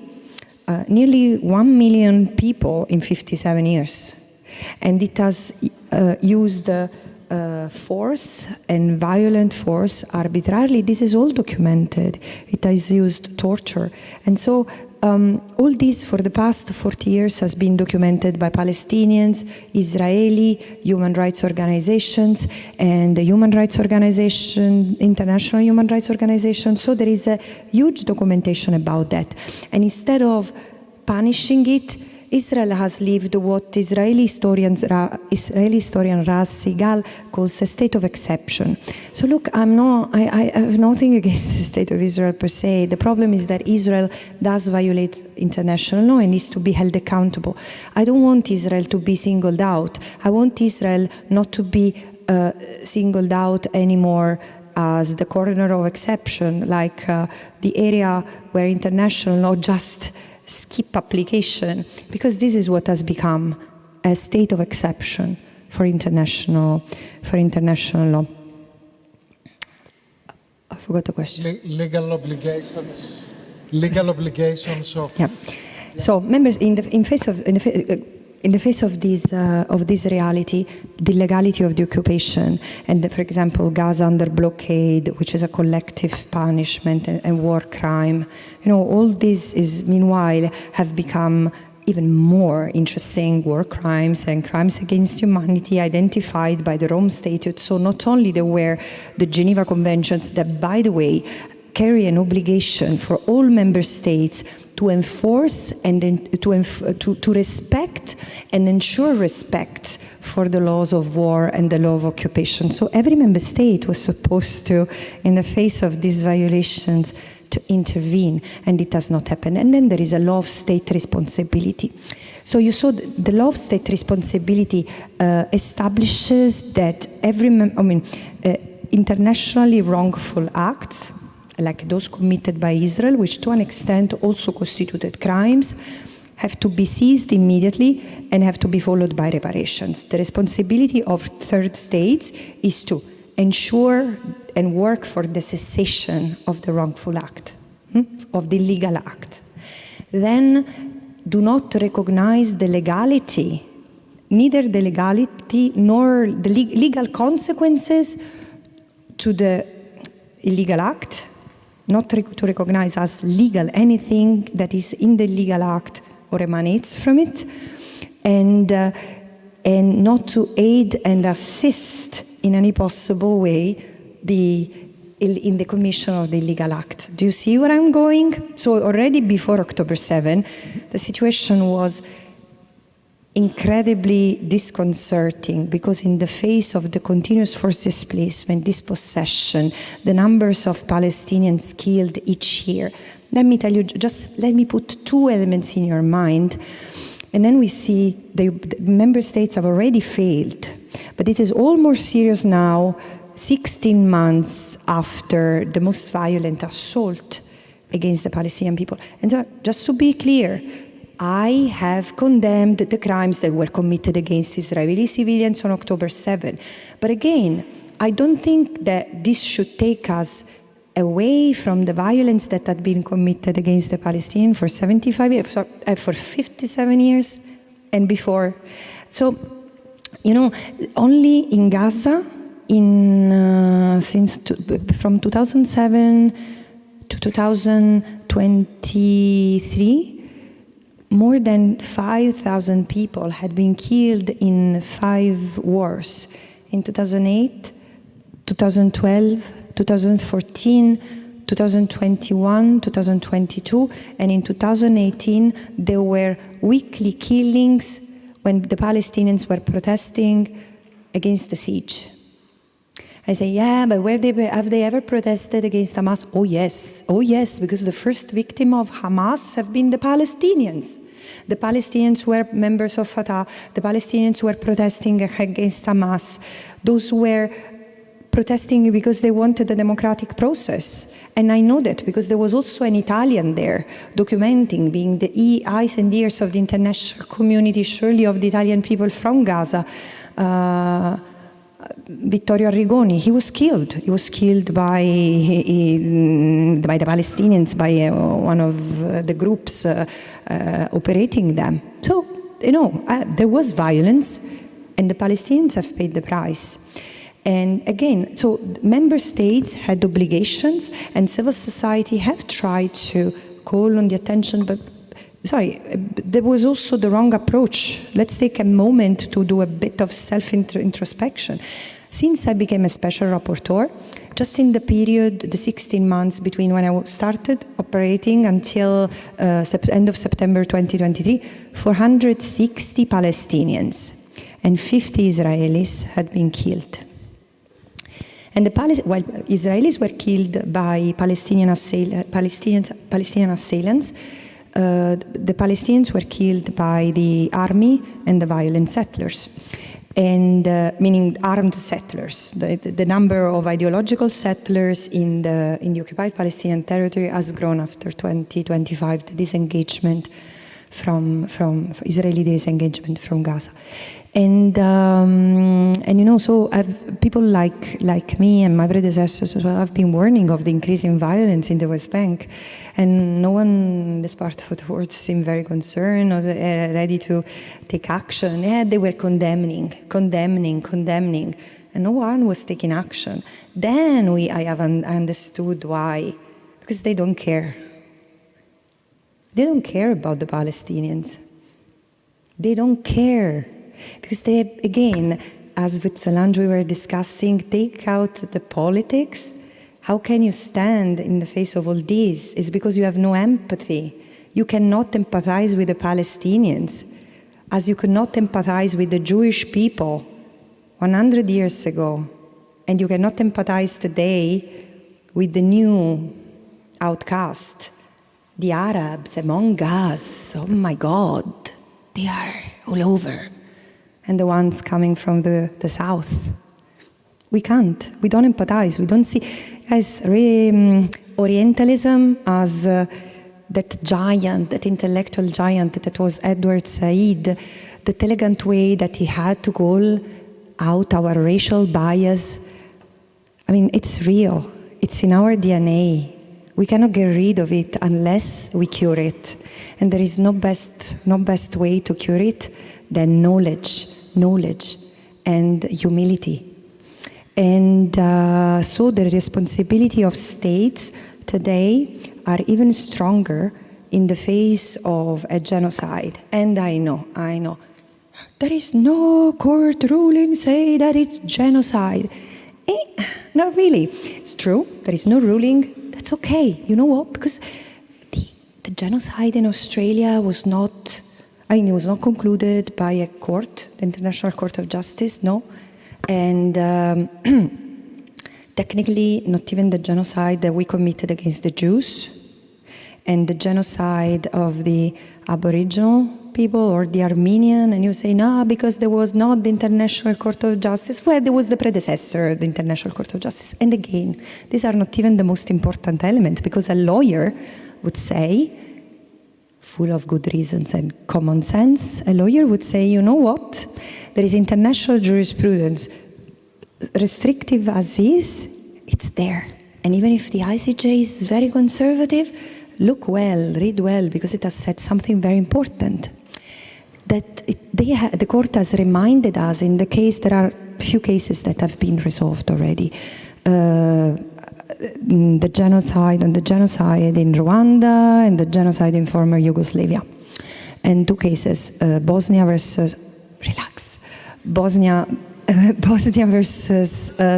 nearly 1 million people in 57 years. And it has used force and violent force arbitrarily. This is all documented. It has used torture. And so all this for the past 40 years has been documented by Palestinians, Israeli human rights organizations, and the human rights organization, international human rights organization. So there is a huge documentation about that. And instead of punishing it, Israel has lived what Israeli historian Raz Sigal calls a state of exception. So look, I have nothing against the state of Israel per se. The problem is that Israel does violate international law and needs to be held accountable. I don't want Israel to be singled out. I want Israel not to be singled out anymore as the corner of exception, like the area where international law just skip application, because this is what has become a state of exception for international law. I forgot the question. Legal obligations of. Yeah. So, members, in the face of this reality, the legality of the occupation, and for example, Gaza under blockade, which is a collective punishment and war crime, all this is meanwhile have become even more interesting war crimes and crimes against humanity identified by the Rome Statute. So not only there were the Geneva Conventions that, by the way, carry an obligation for all member states to enforce and to respect and ensure respect for the laws of war and the law of occupation. So every member state was supposed to, in the face of these violations, to intervene, and it has not happened. And then there is a law of state responsibility. So you saw the law of state responsibility establishes that internationally wrongful acts, like those committed by Israel, which to an extent also constituted crimes, have to be seized immediately and have to be followed by reparations. The responsibility of third states is to ensure and work for the cessation of the wrongful act, of the illegal act. Then do not recognize the legality, neither the legality nor the legal consequences to the illegal act, not to recognize as legal anything that is in the legal act or emanates from it, and not to aid and assist in any possible way in the commission of the illegal act. Do you see where I'm going? So already before October 7, the situation was incredibly disconcerting, because in the face of the continuous forced displacement, dispossession, the numbers of Palestinians killed each year, let me tell you, just let me put two elements in your mind, and then we see the member states have already failed. But this is all more serious now, 16 months after the most violent assault against the Palestinian people. And so, just to be clear, I have condemned the crimes that were committed against Israeli civilians on October 7. But again, I don't think that this should take us away from the violence that had been committed against the Palestinians for 75 years, for 57 years and before. So, only in Gaza, from 2007 to 2023, more than 5,000 people had been killed in 5 wars. In 2008, 2012, 2014, 2021, 2022, and in 2018, there were weekly killings when the Palestinians were protesting against the siege. I say, yeah, but have they ever protested against Hamas? Oh yes, because the first victim of Hamas have been the Palestinians. The Palestinians were members of Fatah, the Palestinians were protesting against Hamas. Those were protesting because they wanted a democratic process. And I know that because there was also an Italian there documenting, being the eyes and ears of the international community, surely of the Italian people from Gaza, Vittorio Arrigoni. He was killed. He was killed by the Palestinians, by one of the groups operating them. So, there was violence, and the Palestinians have paid the price. And again, so member states had obligations, and civil society have tried to call on the attention, but there was also the wrong approach. Let's take a moment to do a bit of self-introspection. Since I became a special rapporteur, just in the period, the 16 months between when I started operating until end of September 2023, 460 Palestinians and 50 Israelis had been killed. And while Israelis were killed by Palestinian assailants, the Palestinians were killed by the army and the violent settlers, and meaning armed settlers. The number of ideological settlers in the occupied Palestinian territory has grown after 2025, the disengagement from Israeli disengagement from Gaza. And so people like me and my predecessors as well have been warning of the increasing violence in the West Bank, and no one in this part of the world seemed very concerned or ready to take action. Yeah, they were condemning, and no one was taking action. Then I have understood why, because they don't care. They don't care about the Palestinians. They don't care. Because they, again, as with Solange we were discussing, take out the politics. How can you stand in the face of all this? It's because you have no empathy. You cannot empathize with the Palestinians, as you could not empathize with the Jewish people 100 years ago. And you cannot empathize today with the new outcast, the Arabs among us. Oh my God, they are all over. And the ones coming from the south. We can't. We don't empathize. We don't see. Guys, Orientalism as that giant, that intellectual giant that was Edward Said, the elegant way that he had to call out our racial bias. I mean, it's real. It's in our DNA. We cannot get rid of it unless we cure it. And there is no best way to cure it than knowledge and humility. And so the responsibility of states today are even stronger in the face of a genocide. And I know, there is no court ruling say that it's genocide. Not really. It's true, there is no ruling. That's okay. You know what? Because the genocide in Australia was not, it was not concluded by a court, the International Court of Justice, no. And technically, not even the genocide that we committed against the Jews and the genocide of the Aboriginal people or the Armenian, and you say, no, because there was not the International Court of Justice. Well, there was the predecessor, the International Court of Justice. And again, these are not even the most important element, because a lawyer would say, full of good reasons and common sense, a lawyer would say, you know what? There is international jurisprudence, restrictive as is, it's there. And even if the ICJ is very conservative, look well, read well, because it has said something very important. That the court has reminded us in the case, there are few cases that have been resolved already. The genocide in Rwanda and the genocide in former Yugoslavia. And two cases, Bosnia versus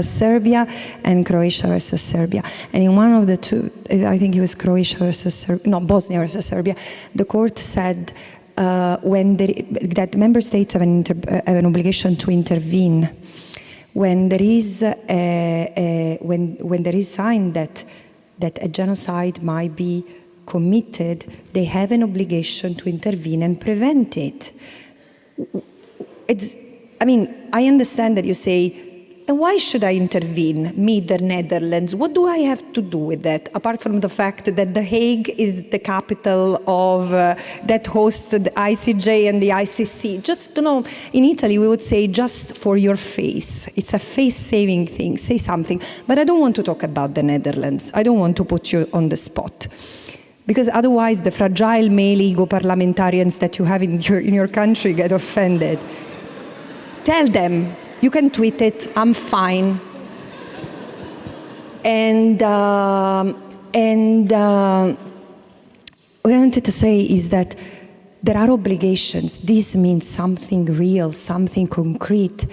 Serbia and Croatia versus Serbia. And in one of the two, I think it was Croatia versus Serbia, no, Bosnia versus Serbia, the court said that member states have an obligation to intervene when there is when there is sign that a genocide might be committed. They have an obligation to intervene and prevent it. I understand that you say, and why should I intervene, me, the Netherlands? What do I have to do with that, apart from the fact that The Hague is the capital of that hosts the ICJ and the ICC? Just, in Italy we would say, just for your face. It's a face-saving thing, say something. But I don't want to talk about the Netherlands. I don't want to put you on the spot. Because otherwise the fragile male ego parliamentarians that you have in your country get offended. Tell them, you can tweet it, I'm fine. And what I wanted to say is that there are obligations. This means something real, something concrete.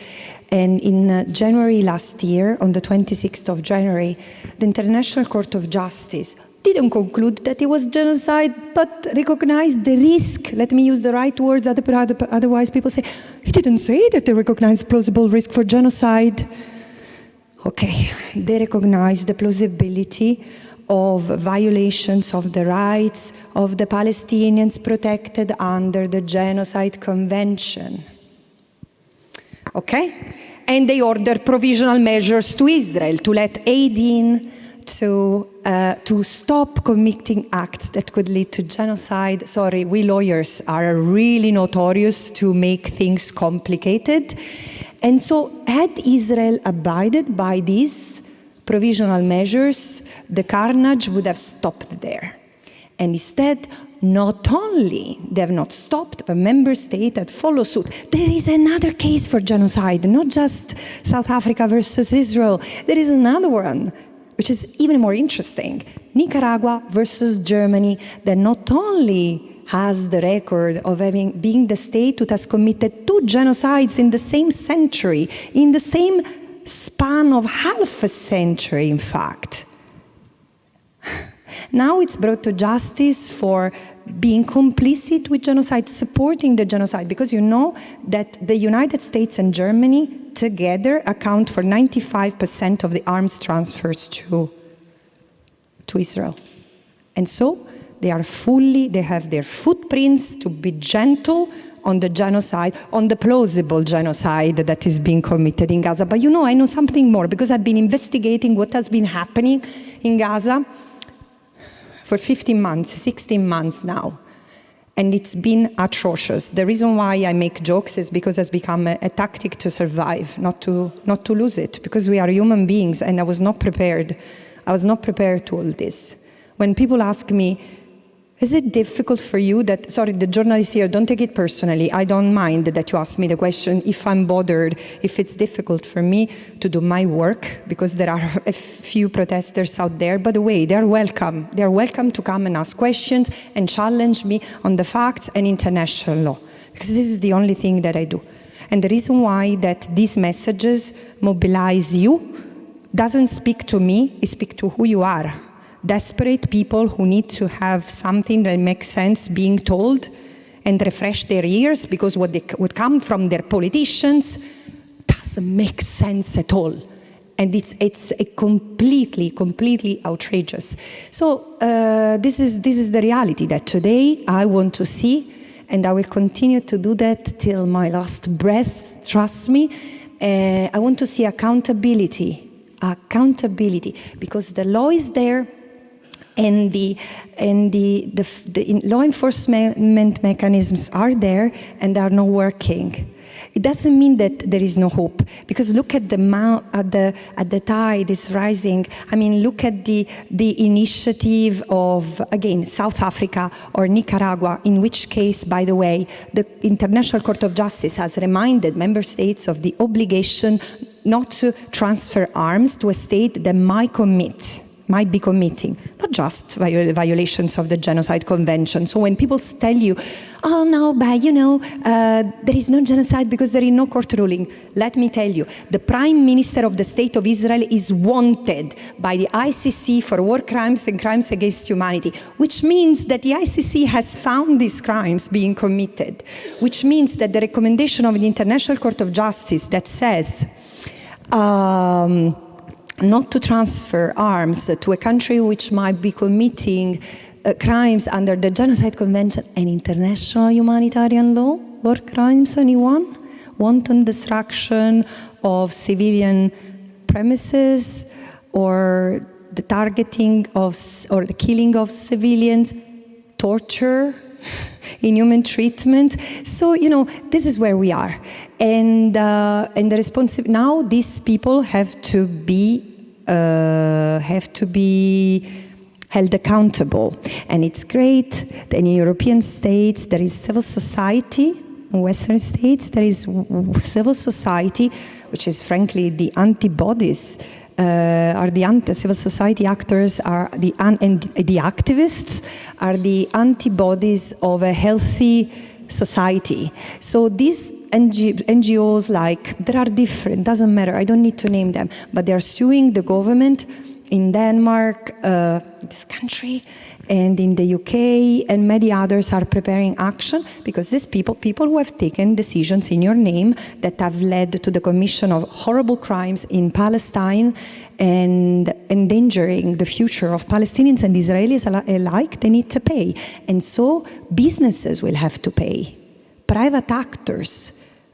And in January last year, on the 26th of January, the International Court of Justice didn't conclude that it was genocide, but recognized the risk. Let me use the right words, otherwise people say, he didn't say that they recognized plausible risk for genocide. Okay, they recognized the plausibility of violations of the rights of the Palestinians protected under the Genocide Convention. Okay? And they ordered provisional measures to Israel to let aid in, to stop committing acts that could lead to genocide. Sorry, we lawyers are really notorious to make things complicated. And so had Israel abided by these provisional measures, the carnage would have stopped there. And instead, not only they have not stopped, but member states had followed suit. There is another case for genocide, not just South Africa versus Israel. There is another one, which is even more interesting. Nicaragua versus Germany, that not only has the record of being the state that has committed two genocides in the same century, in the same span of half a century, in fact. Now it's brought to justice for being complicit with genocide, supporting the genocide, because you know that the United States and Germany together account for 95% of the arms transfers to Israel. And so they have their footprints to be gentle on the genocide, on the plausible genocide that is being committed in Gaza. But I know something more, because I've been investigating what has been happening in Gaza for 15 months, 16 months now. And it's been atrocious. The reason why I make jokes is because it's become a tactic to survive, not to lose it, because we are human beings, and I was not prepared. I was not prepared to all this. When people ask me, is it difficult for you that, sorry, the journalists here, don't take it personally. I don't mind that you ask me the question if I'm bothered, if it's difficult for me to do my work, because there are a few protesters out there. By the way, they're welcome. They're welcome to come and ask questions and challenge me on the facts and international law, because this is the only thing that I do. And the reason why that these messages mobilize you doesn't speak to me, it speaks to who you are. Desperate people who need to have something that makes sense being told and refresh their ears, because what would come from their politicians doesn't make sense at all. And it's a completely outrageous. So this is the reality that today I want to see, and I will continue to do that till my last breath, trust me. I want to see accountability, because the law is there, and the law enforcement mechanisms are there and are not working. It doesn't mean that there is no hope, because look at the tide is rising. I mean, look at the initiative of, again, South Africa or Nicaragua, in which case, by the way, the International Court of Justice has reminded member states of the obligation not to transfer arms to a state that might be committing, not just violations of the Genocide Convention. So when people tell you, oh no, but there is no genocide because there is no court ruling, let me tell you, the Prime Minister of the State of Israel is wanted by the ICC for war crimes and crimes against humanity, which means that the ICC has found these crimes being committed, which means that the recommendation of the International Court of Justice that says, not to transfer arms to a country which might be committing crimes under the Genocide Convention and international humanitarian law, war crimes, anyone? Wanton destruction of civilian premises, or the targeting of, or the killing of civilians, torture, inhuman treatment. So, this is where we are. And the response now, these people have to be held accountable. And it's great that in European states there is civil society. In Western states there is civil society, which is frankly the antibodies. Civil society actors and the activists are the antibodies of a healthy society. So these NGOs, there are different, doesn't matter, I don't need to name them, but they're suing the government in Denmark, this country, and in the UK, and many others are preparing action, because these people who have taken decisions in your name that have led to the commission of horrible crimes in Palestine and endangering the future of Palestinians and Israelis alike, they need to pay. And so businesses will have to pay. Private actors,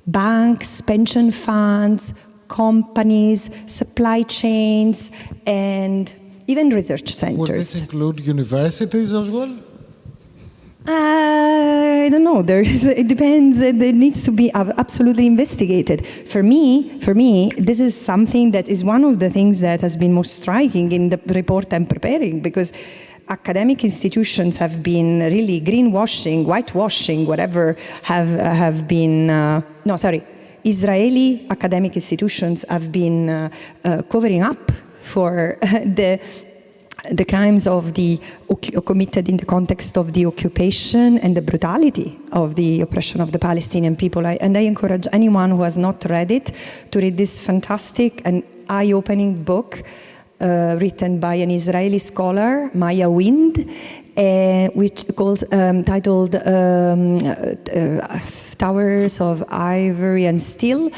banks, pension funds, companies, supply chains, and even research centers. Would this include universities as well? I don't know. It depends. It needs to be absolutely investigated. For me, this is something that is one of the things that has been most striking in the report I'm preparing, because academic institutions have been really greenwashing, whitewashing, whatever, have been, Israeli academic institutions have been covering up for the crimes committed in the context of the occupation and the brutality of the oppression of the Palestinian people. And I encourage anyone who has not read it to read this fantastic and eye-opening book written by an Israeli scholar, Maya Wind, which titled Towers of Ivory and Steel,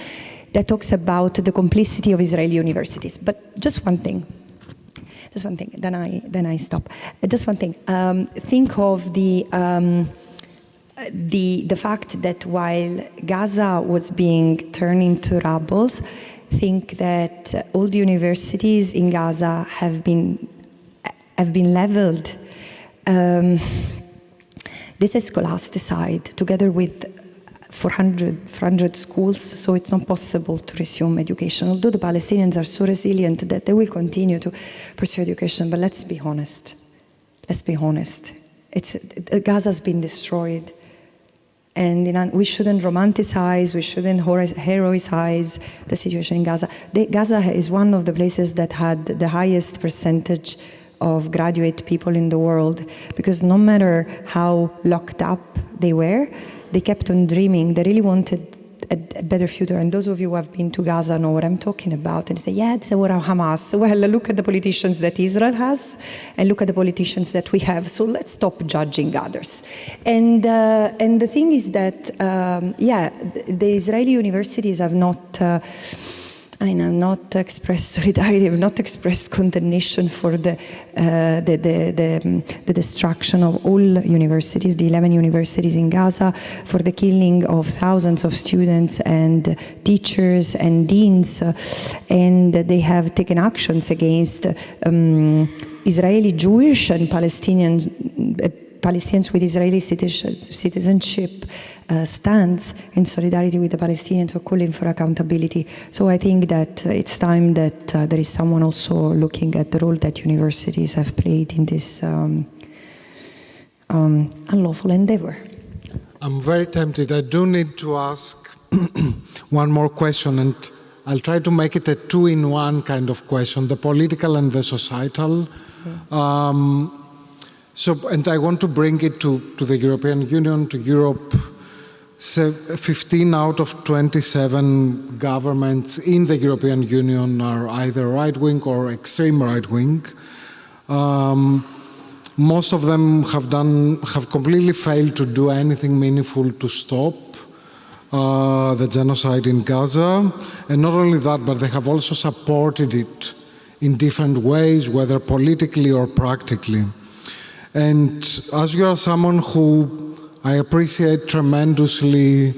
that talks about the complicity of Israeli universities. But just one thing, then I stop. Just one thing. Think of the fact that while Gaza was being turned into rubble, think that all the universities in Gaza have been leveled. This is scholasticide, together with 400 schools, so it's not possible to resume education, although the Palestinians are so resilient that they will continue to pursue education. But let's be honest. Let's be honest. Gaza's been destroyed. And we shouldn't romanticize, we shouldn't heroicize the situation in Gaza. Gaza is one of the places that had the highest percentage of graduate people in the world, because no matter how locked up they were, they kept on dreaming. They really wanted a better future. And those of you who have been to Gaza know what I'm talking about. And they say, yeah, this is what Hamas. Well, look at the politicians that Israel has, and look at the politicians that we have. So let's stop judging others. And the thing is that, the Israeli universities have not expressed solidarity, have not expressed condemnation for the destruction of all universities, the 11 universities in Gaza, for the killing of thousands of students and teachers and deans, and they have taken actions against Israeli Jewish and Palestinians with Israeli citizenship stands in solidarity with the Palestinians, or calling for accountability. So I think that it's time that there is someone also looking at the role that universities have played in this unlawful endeavor. I'm very tempted. I do need to ask one more question, and I'll try to make it a two-in-one kind of question, the political and the societal. And I want to bring it to the European Union, to Europe. 15 out of 27 governments in the European Union are either right-wing or extreme right-wing. Most of them have completely failed to do anything meaningful to stop the genocide in Gaza. And not only that, but they have also supported it in different ways, whether politically or practically. And as you are someone who I appreciate tremendously,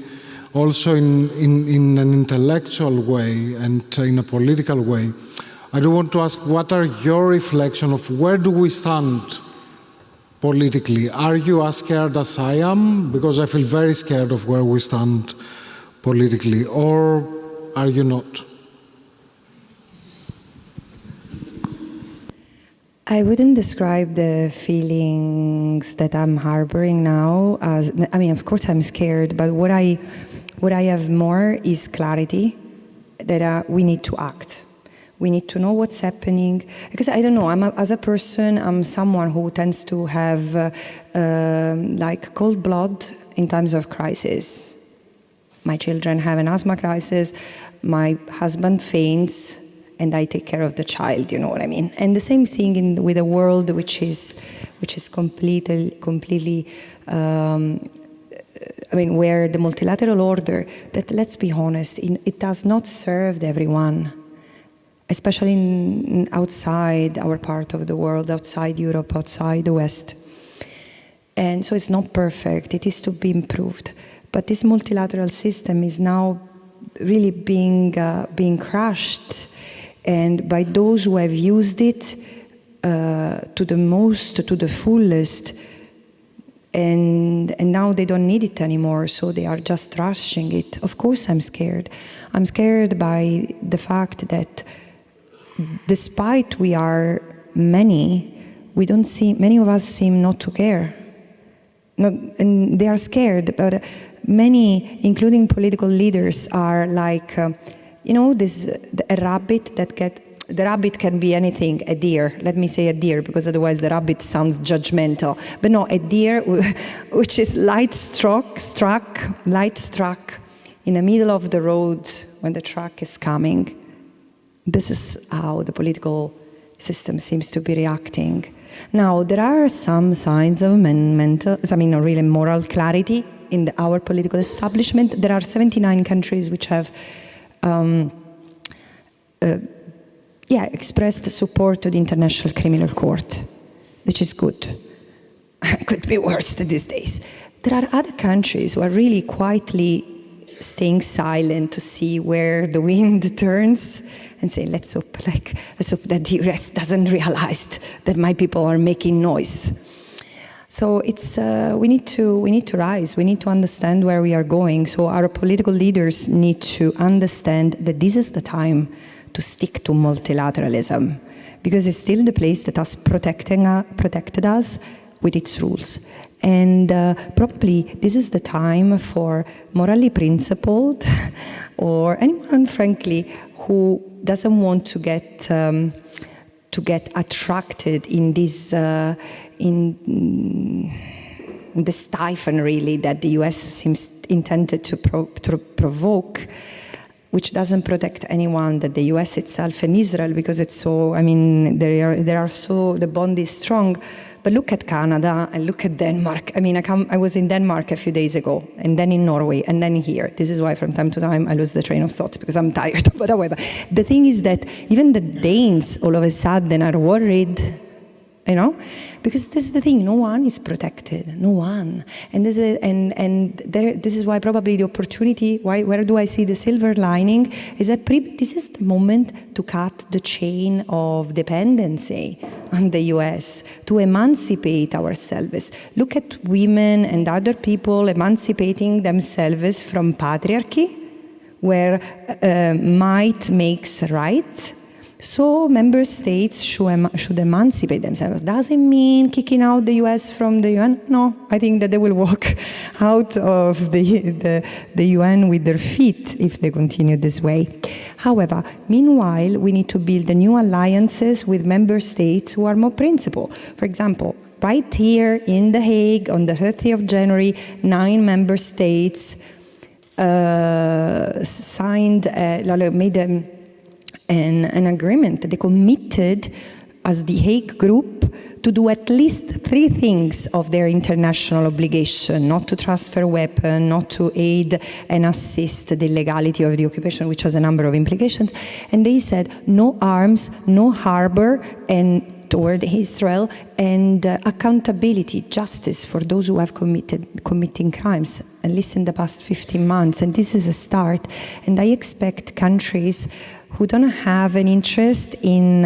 also in an intellectual way and in a political way, I do want to ask, what are your reflections of where do we stand politically? Are you as scared as I am? Because I feel very scared of where we stand politically. Or are you not? I wouldn't describe the feelings that I'm harboring now as, of course I'm scared, but what I have more is clarity that we need to act. We need to know what's happening, because I don't know, as a person, I'm someone who tends to have cold blood in times of crisis. My children have an asthma crisis, my husband faints, and I take care of the child, you know what I mean? And the same thing with a world which is completely, where the multilateral order, that, let's be honest, it does not serve everyone, especially outside our part of the world, outside Europe, outside the West. And so it's not perfect, it is to be improved. But this multilateral system is now really being crushed, and by those who have used it to the fullest, and now they don't need it anymore, so they are just trashing it. Of course I'm scared. I'm scared by the fact that despite we are many of us seem not to care. And they are scared, but many, including political leaders, are like, a rabbit the rabbit can be anything, a deer. Let me say a deer, because otherwise the rabbit sounds judgmental. But no, a deer which is light struck in the middle of the road when the truck is coming. This is how the political system seems to be reacting. Now, there are some signs of really moral clarity in our political establishment. There are 79 countries which have expressed support to the International Criminal Court, which is good. It could be worse these days. There are other countries who are really quietly staying silent to see where the wind turns and say, let's hope that the US doesn't realize that my people are making noise. So it's we need to rise. We need to understand where we are going. So our political leaders need to understand that this is the time to stick to multilateralism, because it's still the place that has protected us with its rules. And probably this is the time for morally principled or anyone, frankly, who doesn't want to get attracted in this in the stifle, really, that the US seems intended to provoke, which doesn't protect anyone, that the US itself and Israel, because it's so, I mean, the bond is strong. But look at Canada and look at Denmark. I mean, I was in Denmark a few days ago, and then in Norway, and then here. This is why from time to time I lose the train of thoughts, because I'm tired. But however, the thing is that even the Danes all of a sudden are worried, you know, because this is the thing, no one is protected, no one. And this is why probably the opportunity, where do I see the silver lining, is that this is the moment to cut the chain of dependency on the US, to emancipate ourselves. Look at women and other people emancipating themselves from patriarchy, where might makes right. So member states should emancipate themselves. Does it mean kicking out the US from the UN? No, I think that they will walk out of the UN with their feet if they continue this way. However, meanwhile, we need to build new alliances with member states who are more principled. For example, right here in The Hague on the 30th of January, 9 member states made an agreement. They committed as the Hague Group to do at least 3 things of their international obligation: not to transfer weapons, not to aid and assist the illegality of the occupation, which has a number of implications. And they said no arms, no harbor, and toward Israel, and accountability, justice for those who have committing crimes, at least in the past 15 months. And this is a start. And I expect countries who don't have an interest in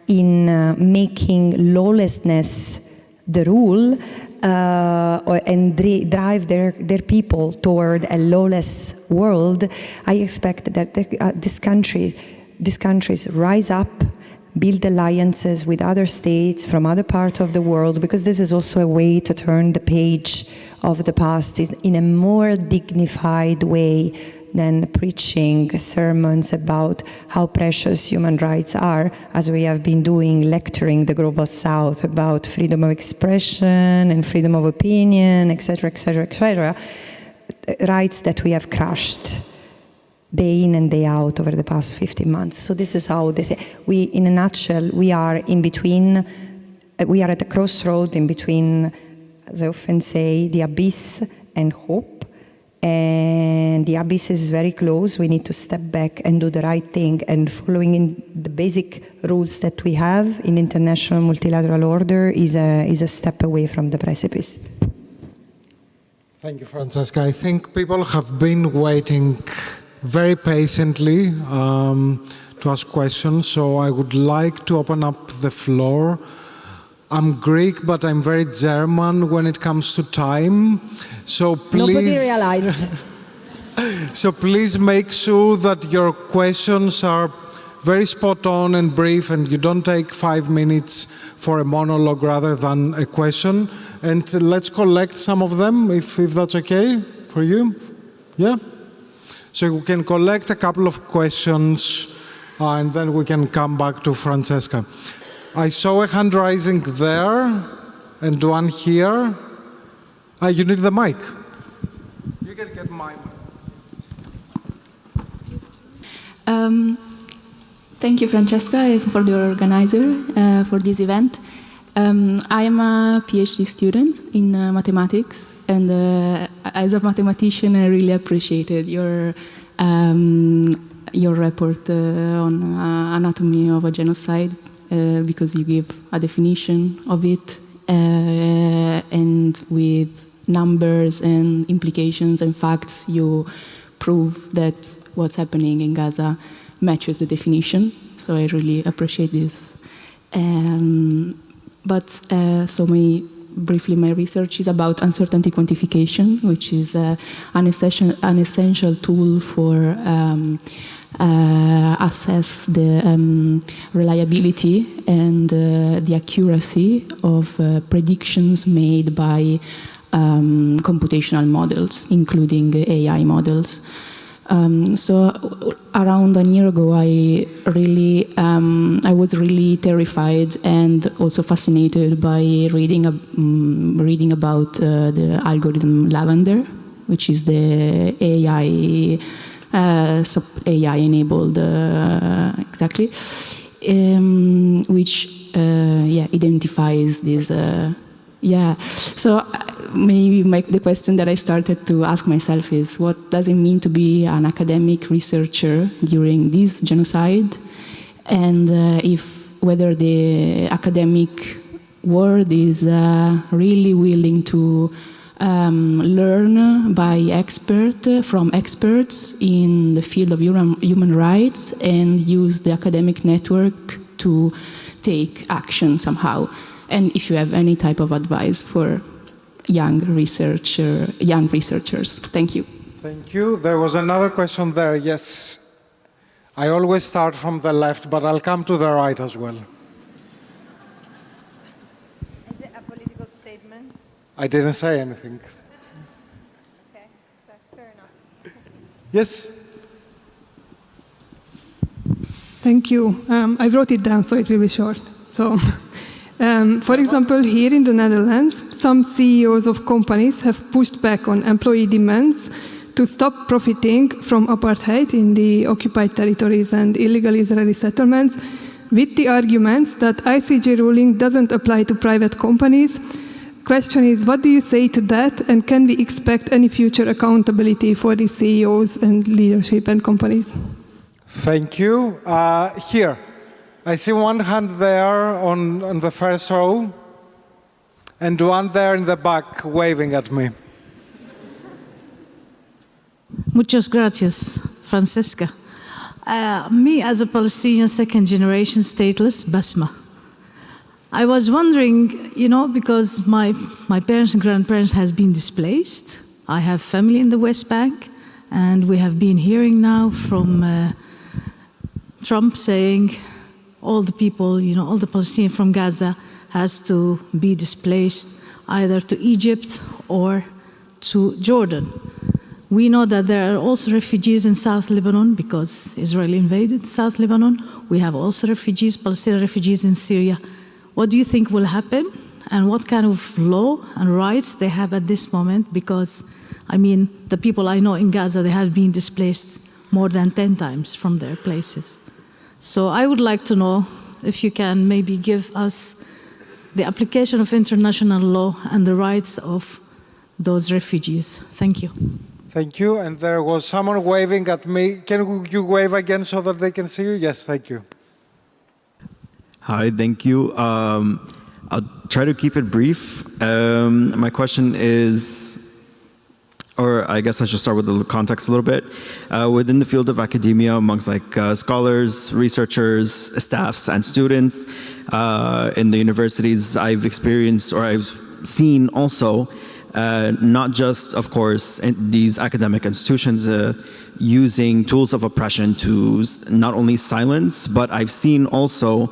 making lawlessness the rule and drive their people toward a lawless world. I expect that these countries rise up, build alliances with other states from other parts of the world, because this is also a way to turn the page of the past in a more dignified way than preaching sermons about how precious human rights are, as we have been doing, lecturing the Global South about freedom of expression and freedom of opinion, etc., etc., etc., rights that we have crushed day in and day out over the past 15 months. So this is how they say, in a nutshell, we are in between, we are at a crossroad in between, as I often say, the abyss and hope. And the abyss is very close. We need to step back and do the right thing, and following in the basic rules that we have in international multilateral order is a step away from the precipice. Thank you, Francesca. I think people have been waiting very patiently to ask questions, so I would like to open up the floor. I'm Greek, but I'm very German when it comes to time, so please... Nobody realized. So please make sure that your questions are very spot on and brief, and you don't take 5 minutes for a monologue rather than a question. And let's collect some of them, if that's okay for you. Yeah? So we can collect a couple of questions, and then we can come back to Francesca. I saw a hand rising there, and one here. You need the mic. You can get my mic. Thank you, Francesca, for the organizer for this event. I am a PhD student in mathematics, and as a mathematician, I really appreciated your report on anatomy of a genocide, because you give a definition of it, and with numbers and implications and facts, you prove that what's happening in Gaza matches the definition. So I really appreciate this. Briefly, my research is about uncertainty quantification, which is an essential tool for assess the reliability and the accuracy of predictions made by computational models, including AI models. So around a year ago, I was really terrified and also fascinated by reading about the algorithm Lavender, which is the AI enabled exactly, which identifies this. So maybe the question that I started to ask myself is, what does it mean to be an academic researcher during this genocide? And whether the academic world is really willing to learn from experts in the field of human rights and use the academic network to take action somehow. And if you have any type of advice for young researchers. Thank you. Thank you. There was another question there. Yes. I always start from the left, but I'll come to the right as well. Is it a political statement? I didn't say anything. Okay, fair enough. Yes? Thank you. I wrote it down, so it will be short. So, for example, here in the Netherlands, some CEOs of companies have pushed back on employee demands to stop profiting from apartheid in the occupied territories and illegal Israeli settlements, with the arguments that ICJ ruling doesn't apply to private companies. Question is, what do you say to that, and can we expect any future accountability for the CEOs and leadership and companies? Thank you. Here, I see one hand there on the first row, and one there in the back waving at me. Muchas gracias, Francesca. Me, as a Palestinian second-generation stateless, Basma. I was wondering, because my parents and grandparents has been displaced. I have family in the West Bank, and we have been hearing now from Trump saying all the people, all the Palestinians from Gaza has to be displaced either to Egypt or to Jordan. We know that there are also refugees in South Lebanon because Israel invaded South Lebanon. We have also refugees, Palestinian refugees in Syria. What do you think will happen? And what kind of law and rights they have at this moment? Because, the people I know in Gaza, they have been displaced more than 10 times from their places. So I would like to know if you can maybe give us the application of international law and the rights of those refugees. Thank you. Thank you. And there was someone waving at me. Can you wave again so that they can see you? Yes, thank you. Hi, thank you. I'll try to keep it brief. My question is, or I guess I should start with the context a little bit. Within the field of academia, amongst scholars, researchers, staffs, and students in the universities, I've experienced, or I've seen also, not just, of course, these academic institutions using tools of oppression to not only silence, but I've seen also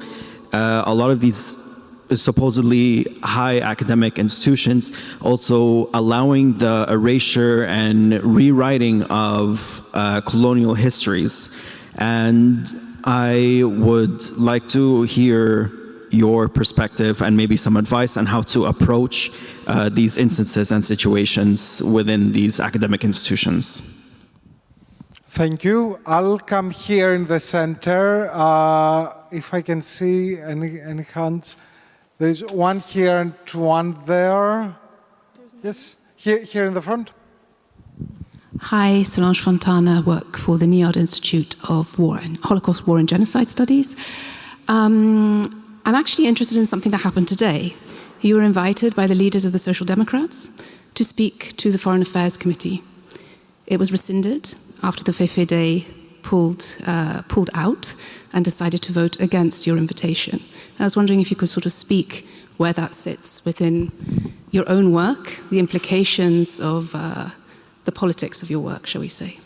a lot of these supposedly high academic institutions also allowing the erasure and rewriting of colonial histories. And I would like to hear your perspective and maybe some advice on how to approach these instances and situations within these academic institutions. Thank you. I'll come here in the center. If I can see any hands. There's one here and one there. Yes, here in the front. Hi, Solange Fontana, work for the NIOD Institute of Holocaust, War and Genocide Studies. I'm actually interested in something that happened today. You were invited by the leaders of the Social Democrats to speak to the Foreign Affairs Committee. It was rescinded after the FFD pulled out and decided to vote against your invitation. And I was wondering if you could sort of speak where that sits within your own work, the implications of the politics of your work, shall we say.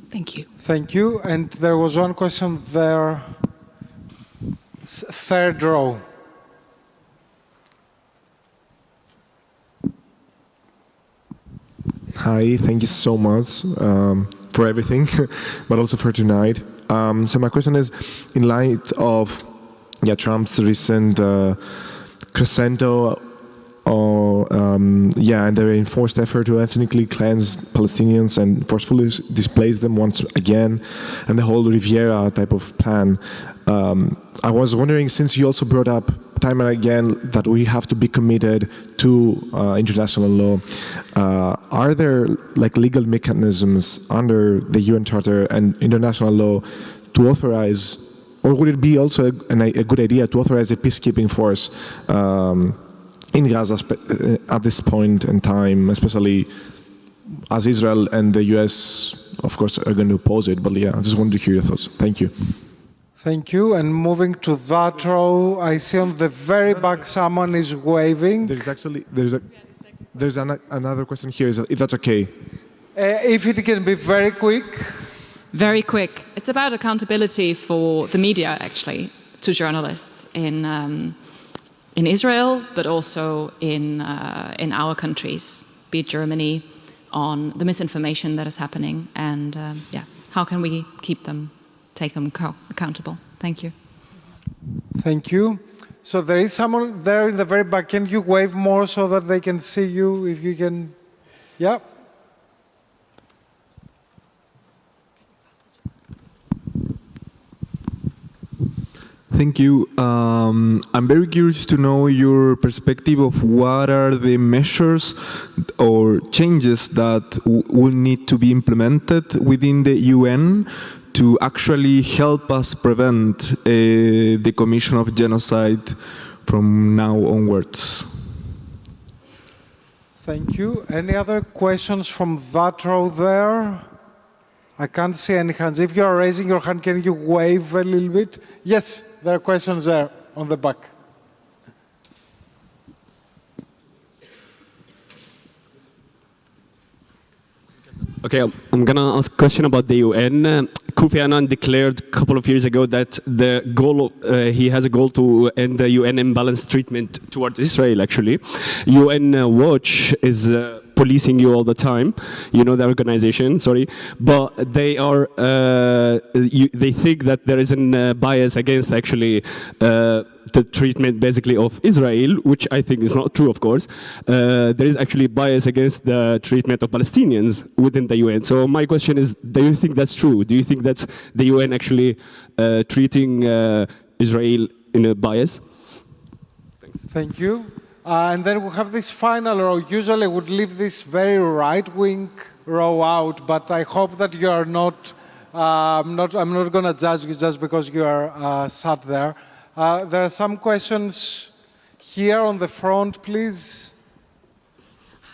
Thank you. Thank you. And there was one question there, third row. Hi, thank you so much for everything, but also for tonight. So my question is, in light of Trump's recent crescendo, and their enforced effort to ethnically cleanse Palestinians and forcefully displace them once again, and the whole Riviera type of plan, I was wondering, since you also brought up time and again that we have to be committed to international law, are there legal mechanisms under the UN Charter and international law to authorize, or would it be also a good idea to authorize a peacekeeping force in Gaza at this point in time, especially as Israel and the US, of course, are going to oppose it? But I just wanted to hear your thoughts. Thank you. Thank you. And moving to that row, I see on the very back someone is waving. There's another question here, if that's okay. If it can be very quick. Very quick. It's about accountability for the media, actually, to journalists in Israel, but also in our countries, be it Germany, on the misinformation that is happening, and how can we take them accountable? Thank you. Thank you. So there is someone there in the very back. Can you wave more so that they can see you, if you can? Yeah. Thank you. I'm very curious to know your perspective of what are the measures or changes that will need to be implemented within the UN to actually help us prevent the commission of genocide from now onwards. Thank you. Any other questions from that row there? I can't see any hands. If you are raising your hand, can you wave a little bit? Yes, there are questions there on the back. Okay, I'm gonna ask a question about the UN. Kofi Annan declared a couple of years ago that the goal, he has a goal to end the UN imbalanced treatment towards Israel, actually. UN Watch is policing you all the time, you know the organization, sorry, but they are, they think that there is a bias against actually the treatment basically of Israel, which I think is not true, of course. There is actually bias against the treatment of Palestinians within the UN. So my question is, do you think that's true? Do you think that the UN actually treating Israel in a bias? Thanks. Thank you. And then we have this final row. Usually I would leave this very right-wing row out, but I hope that you are not, I'm not going to judge you just because you are sat there. There are some questions here on the front, please.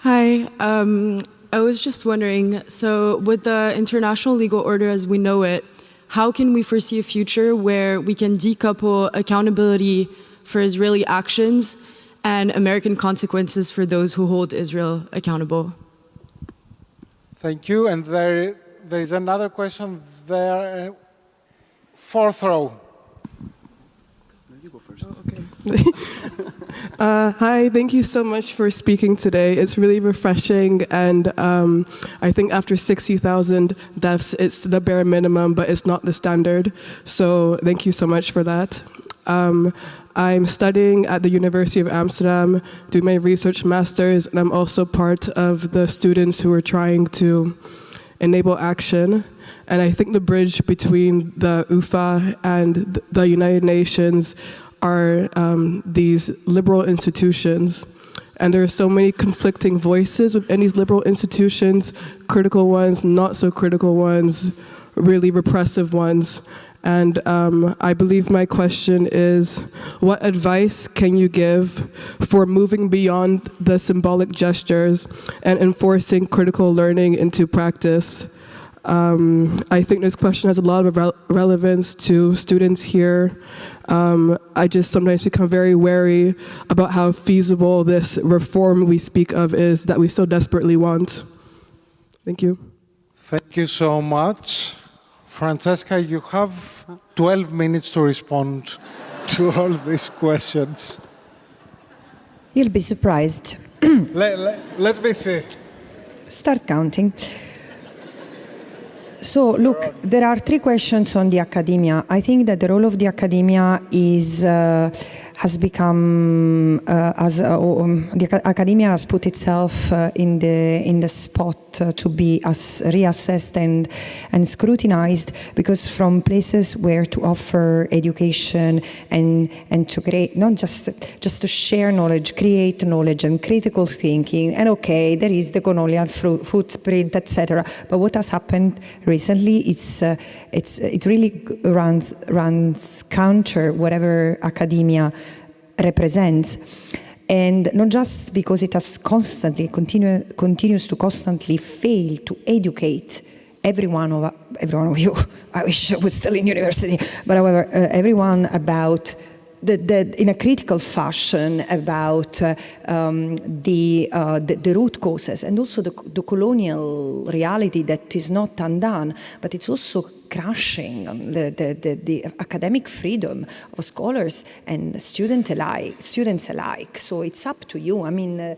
Hi. I was just wondering, so with the international legal order as we know it, how can we foresee a future where we can decouple accountability for Israeli actions and American consequences for those who hold Israel accountable? Thank you. And there is another question there. Fourth row. You go first. Oh, okay. Hi, thank you so much for speaking today. It's really refreshing, and I think after 60,000 deaths, it's the bare minimum, but it's not the standard. So thank you so much for that. I'm studying at the University of Amsterdam, doing my research master's, and I'm also part of the students who are trying to enable action. And I think the bridge between the UFA and the United Nations are these liberal institutions. And there are so many conflicting voices within these liberal institutions, critical ones, not so critical ones, really repressive ones. And I believe my question is, what advice can you give for moving beyond the symbolic gestures and enforcing critical learning into practice? I think this question has a lot of relevance to students here. I just sometimes become very wary about how feasible this reform we speak of is that we so desperately want. Thank you. Thank you so much. Francesca, you have 12 minutes to respond to all these questions. You'll be surprised. Let me see. Start counting. So, look, there are 3 questions on the academia. I think that the role of the academia has become, the academia has put itself in the spot to be reassessed and scrutinized, because from places where to offer education and to create, not just to share knowledge, create knowledge and critical thinking, and okay, there is the colonial footprint, etc. But what has happened recently, it really runs counter whatever academia represents. And not just because it has continues to constantly fail to educate every one of you. I wish I was still in university, but however, everyone about in a critical fashion about the root causes, and also the colonial reality that is not undone, but it's also crushing the academic freedom of scholars and students alike. So it's up to you. I mean,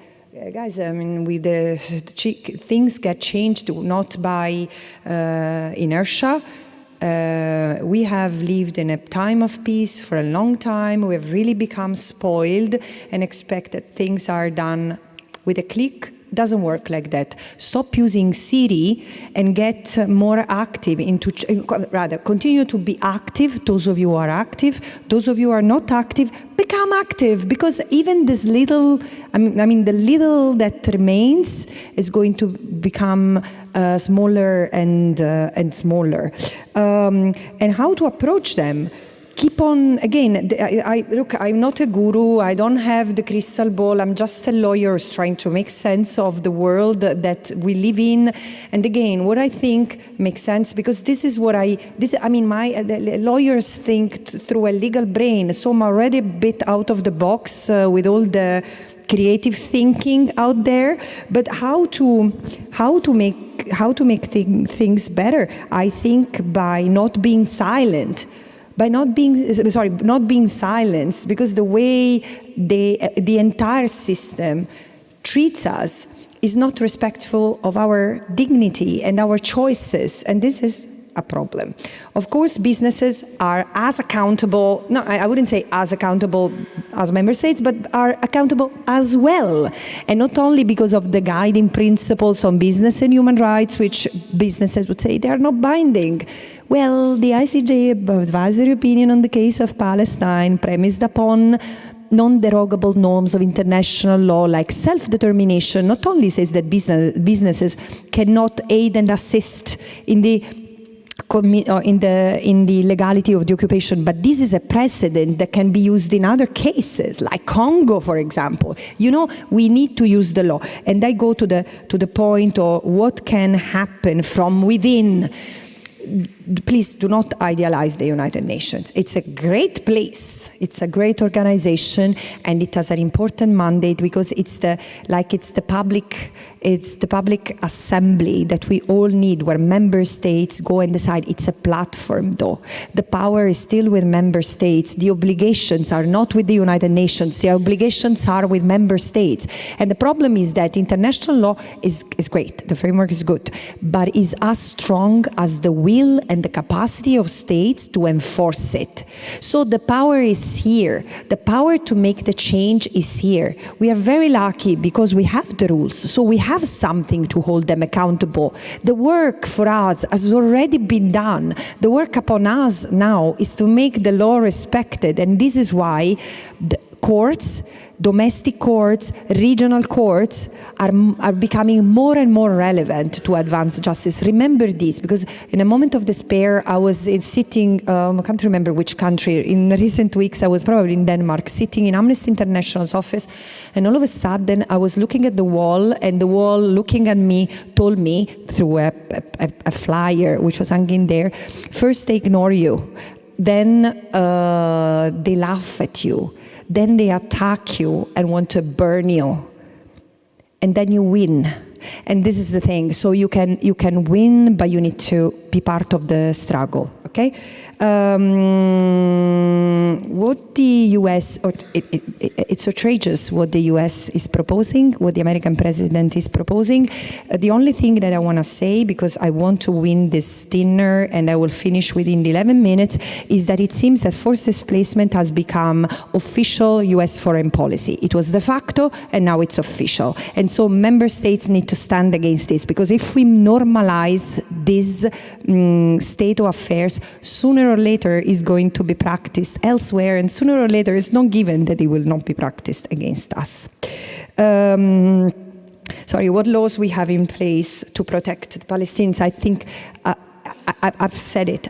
guys, I mean, things get changed not by inertia. We have lived in a time of peace for a long time. We have really become spoiled and expect that things are done with a click. Doesn't work like that. Stop using Siri and get more active rather continue to be active. Those of you who are active, those of you who are not active, become active, because even this little, I mean the little that remains is going to become smaller and smaller. And how to approach them? Keep on, again, look, I'm not a guru, I don't have the crystal ball, I'm just a lawyer trying to make sense of the world that we live in. And again, what I think makes sense, because this is what the lawyers think through a legal brain, so I'm already a bit out of the box with all the creative thinking out there, but how to make things better? I think by not being silent. By not being silenced, because the way the entire system treats us is not respectful of our dignity and our choices, and this is a problem. Of course, businesses are as accountable, no, I wouldn't say as accountable as member states, but are accountable as well. And not only because of the guiding principles on business and human rights, which businesses would say they are not binding. Well, the ICJ advisory opinion on the case of Palestine, premised upon non-derogable norms of international law like self-determination, not only says that businesses cannot aid and assist in the legality of the occupation, but this is a precedent that can be used in other cases, like Congo, for example. You know, we need to use the law. And I go to the point of what can happen from within. Please do not idealize the United Nations. It's a great place, it's a great organization, and it has an important mandate because it's the public assembly that we all need, where member states go and decide. It's a platform, though. The power is still with member states. The obligations are not with the United Nations. The obligations are with member states. And the problem is that international law is great. The framework is good, but is as strong as the will and the capacity of states to enforce it. So the power is here. The power to make the change is here. We are very lucky because we have the rules, so we have something to hold them accountable. The work for us has already been done. The work upon us now is to make the law respected, and this is why the courts, domestic courts, regional courts are becoming more and more relevant to advance justice. Remember this, because in a moment of despair, I was sitting, I can't remember which country, in recent weeks I was probably in Denmark, sitting in Amnesty International's office, and all of a sudden I was looking at the wall, and the wall looking at me told me through a flyer which was hanging there, first they ignore you, then they laugh at you, then they attack you and want to burn you. And then you win. And this is the thing. So you can win, but you need to be part of the struggle. Okay. What the U.S. It's outrageous what the U.S. is proposing, what the American president is proposing. The only thing that I want to say, because I want to win this dinner and I will finish within 11 minutes, is that it seems that forced displacement has become official U.S. foreign policy. It was de facto and now it's official. And so member states need to stand against this, because if we normalize this state of affairs, sooner or later is going to be practiced elsewhere, and sooner or later it's not given that it will not be practiced against us. Sorry, what laws we have in place to protect the Palestinians? I think I've said it.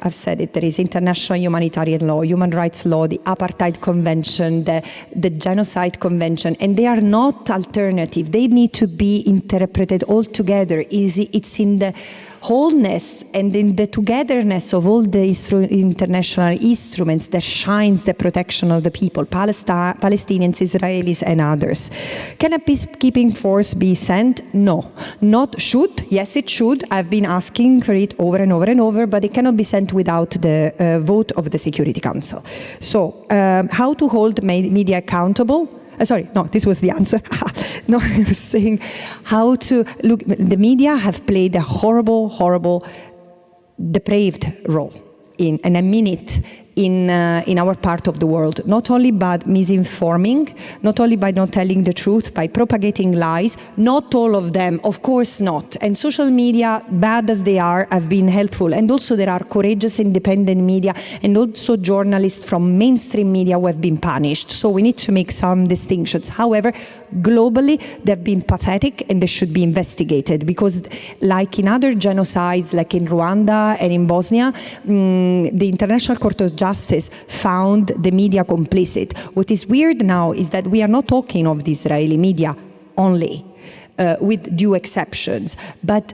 There is international humanitarian law, human rights law, the Apartheid Convention, the Genocide Convention, and they are not alternative. They need to be interpreted all together. It's in the wholeness and in the togetherness of all the international instruments that shines the protection of the people, Palestinians, Israelis, and others. Can a peacekeeping force be sent? No. Not should. Yes, it should. I've been asking for it over and over and over, but it cannot be sent without the vote of the Security Council. So, how to hold media accountable? Sorry, no, this was the answer. No, I was saying how to look. The media have played a horrible, depraved role in, and I mean it, in our part of the world, not only by misinforming, not only by not telling the truth, by propagating lies, not all of them, of course not. And social media, bad as they are, have been helpful. And also there are courageous independent media and also journalists from mainstream media who have been punished. So we need to make some distinctions. However, globally, they've been pathetic and they should be investigated, because like in other genocides, like in Rwanda and in Bosnia, the International Court of Justice found the media complicit. What is weird now is that we are not talking of the Israeli media only, with due exceptions, but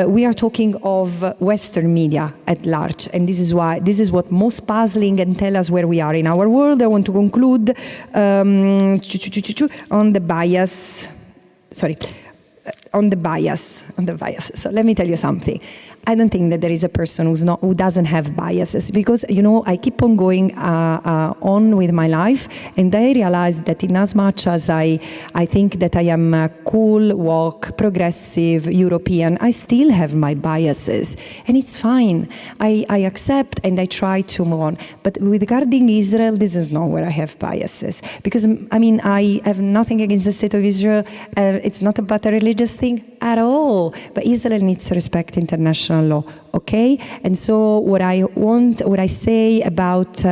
we are talking of Western media at large, and this is what most puzzling and tell us where we are in our world. I want to conclude on the bias. Sorry. On the bias. So let me tell you something. I don't think that there is a person who doesn't have biases, because, you know, I keep on going on with my life, and I realize that in as much as I think that I am cool, woke, progressive, European, I still have my biases, and it's fine. I accept and I try to move on. But regarding Israel, this is not where I have biases, because, I mean, I have nothing against the state of Israel. It's not about a religious thing at all, but Israel needs to respect international law, okay? And so what I say about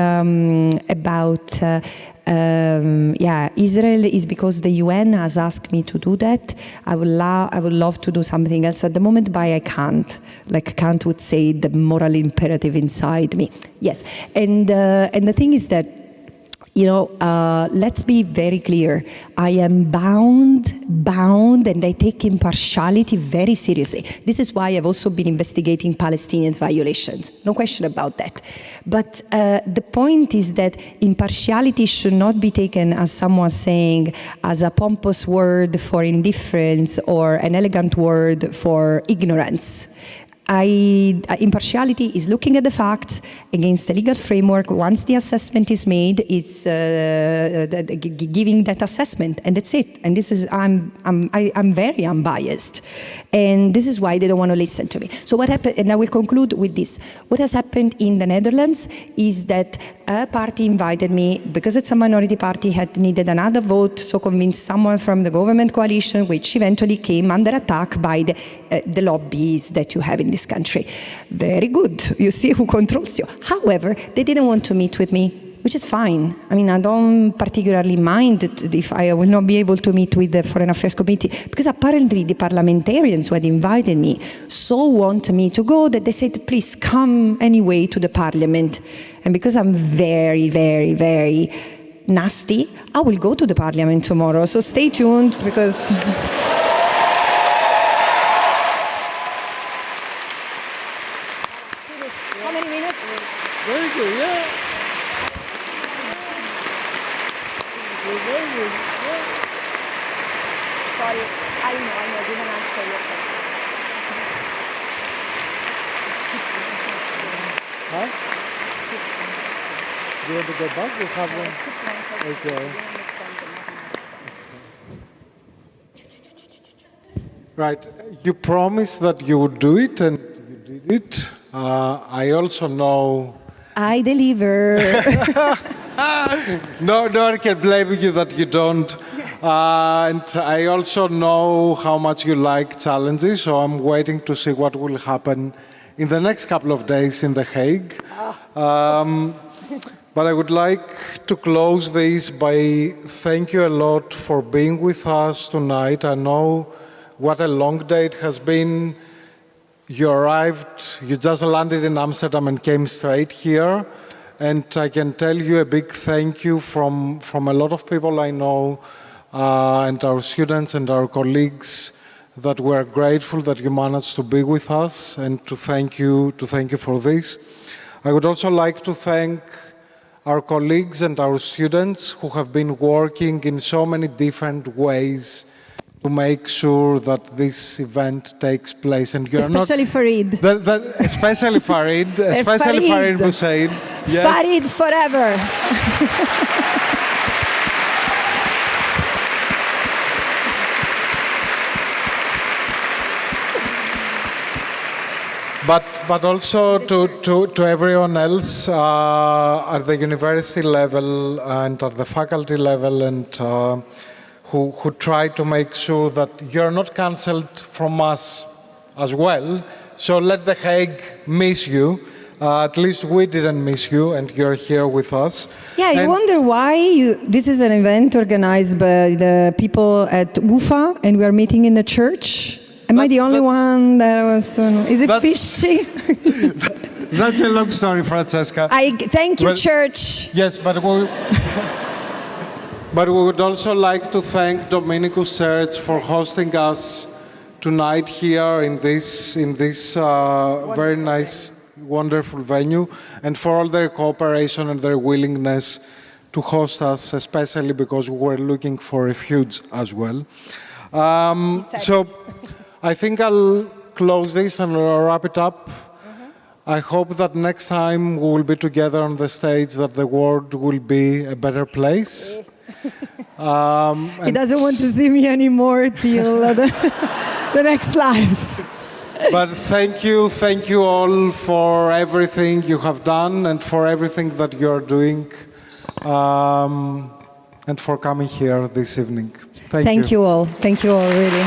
Israel is because the UN has asked me to do that. I would love to do something else at the moment, but I can't. Like Kant would say, the moral imperative inside me. Yes, and the thing is that, you know, let's be very clear. I am bound, and I take impartiality very seriously. This is why I've also been investigating Palestinians' violations. No question about that. But the point is that impartiality should not be taken, as someone saying, as a pompous word for indifference or an elegant word for ignorance. Impartiality is looking at the facts against the legal framework. Once the assessment is made, it's giving that assessment, and that's it. And this is I'm very unbiased, and this is why they don't want to listen to me. So what happened? And I will conclude with this. What has happened in the Netherlands is that a party invited me, because it's a minority party, had needed another vote, so convinced someone from the government coalition, which eventually came under attack by the lobbies that you have in this country. Very good. You see who controls you. However, they didn't want to meet with me, which is fine. I mean, I don't particularly mind if I will not be able to meet with the Foreign Affairs Committee, because apparently the parliamentarians who had invited me so want me to go that they said, please come anyway to the parliament. And because I'm very, very, very nasty, I will go to the parliament tomorrow. So stay tuned, because... How many minutes? Very good, yeah. Very good. sorry. I know, didn't answer your question. Huh? Do you want to go back? We have one. Okay. Right. You promised that you would do it, and you did it. I also know. I deliver. No one can blame you that you don't. And I also know how much you like challenges, so I'm waiting to see what will happen in the next couple of days in The Hague. But I would like to close this by thank you a lot for being with us tonight. I know what a long day it has been. You arrived, you just landed in Amsterdam and came straight here. And I can tell you a big thank you from a lot of people I know, and our students and our colleagues, that we're grateful that you managed to be with us, and to thank you for this. I would also like to thank our colleagues and our students who have been working in so many different ways to make sure that this event takes place. And you're Especially Farid. Especially Farid. Especially Farid Hussein. Yes. Farid forever. But also to everyone else at the university level and at the faculty level, and who try to make sure that you're not cancelled from us as well. So let The Hague miss you. At least we didn't miss you, and you're here with us. Yeah, I wonder why this is an event organized by the people at UFA, and we are meeting in the church. Am I the only one that was? Is it fishy? That's a long story, Francesca. Thank you, church. Yes, but we would also like to thank Dominicus Church for hosting us tonight here in this very nice, wonderful venue, and for all their cooperation and their willingness to host us, especially because we were looking for refuge as well. So I think I'll close this and wrap it up. I hope that next time we will be together on the stage, that the world will be a better place. He doesn't want to see me anymore till the next life. But thank you all for everything you have done and for everything that you're doing, and for coming here this evening. Thank you. Thank you all, really.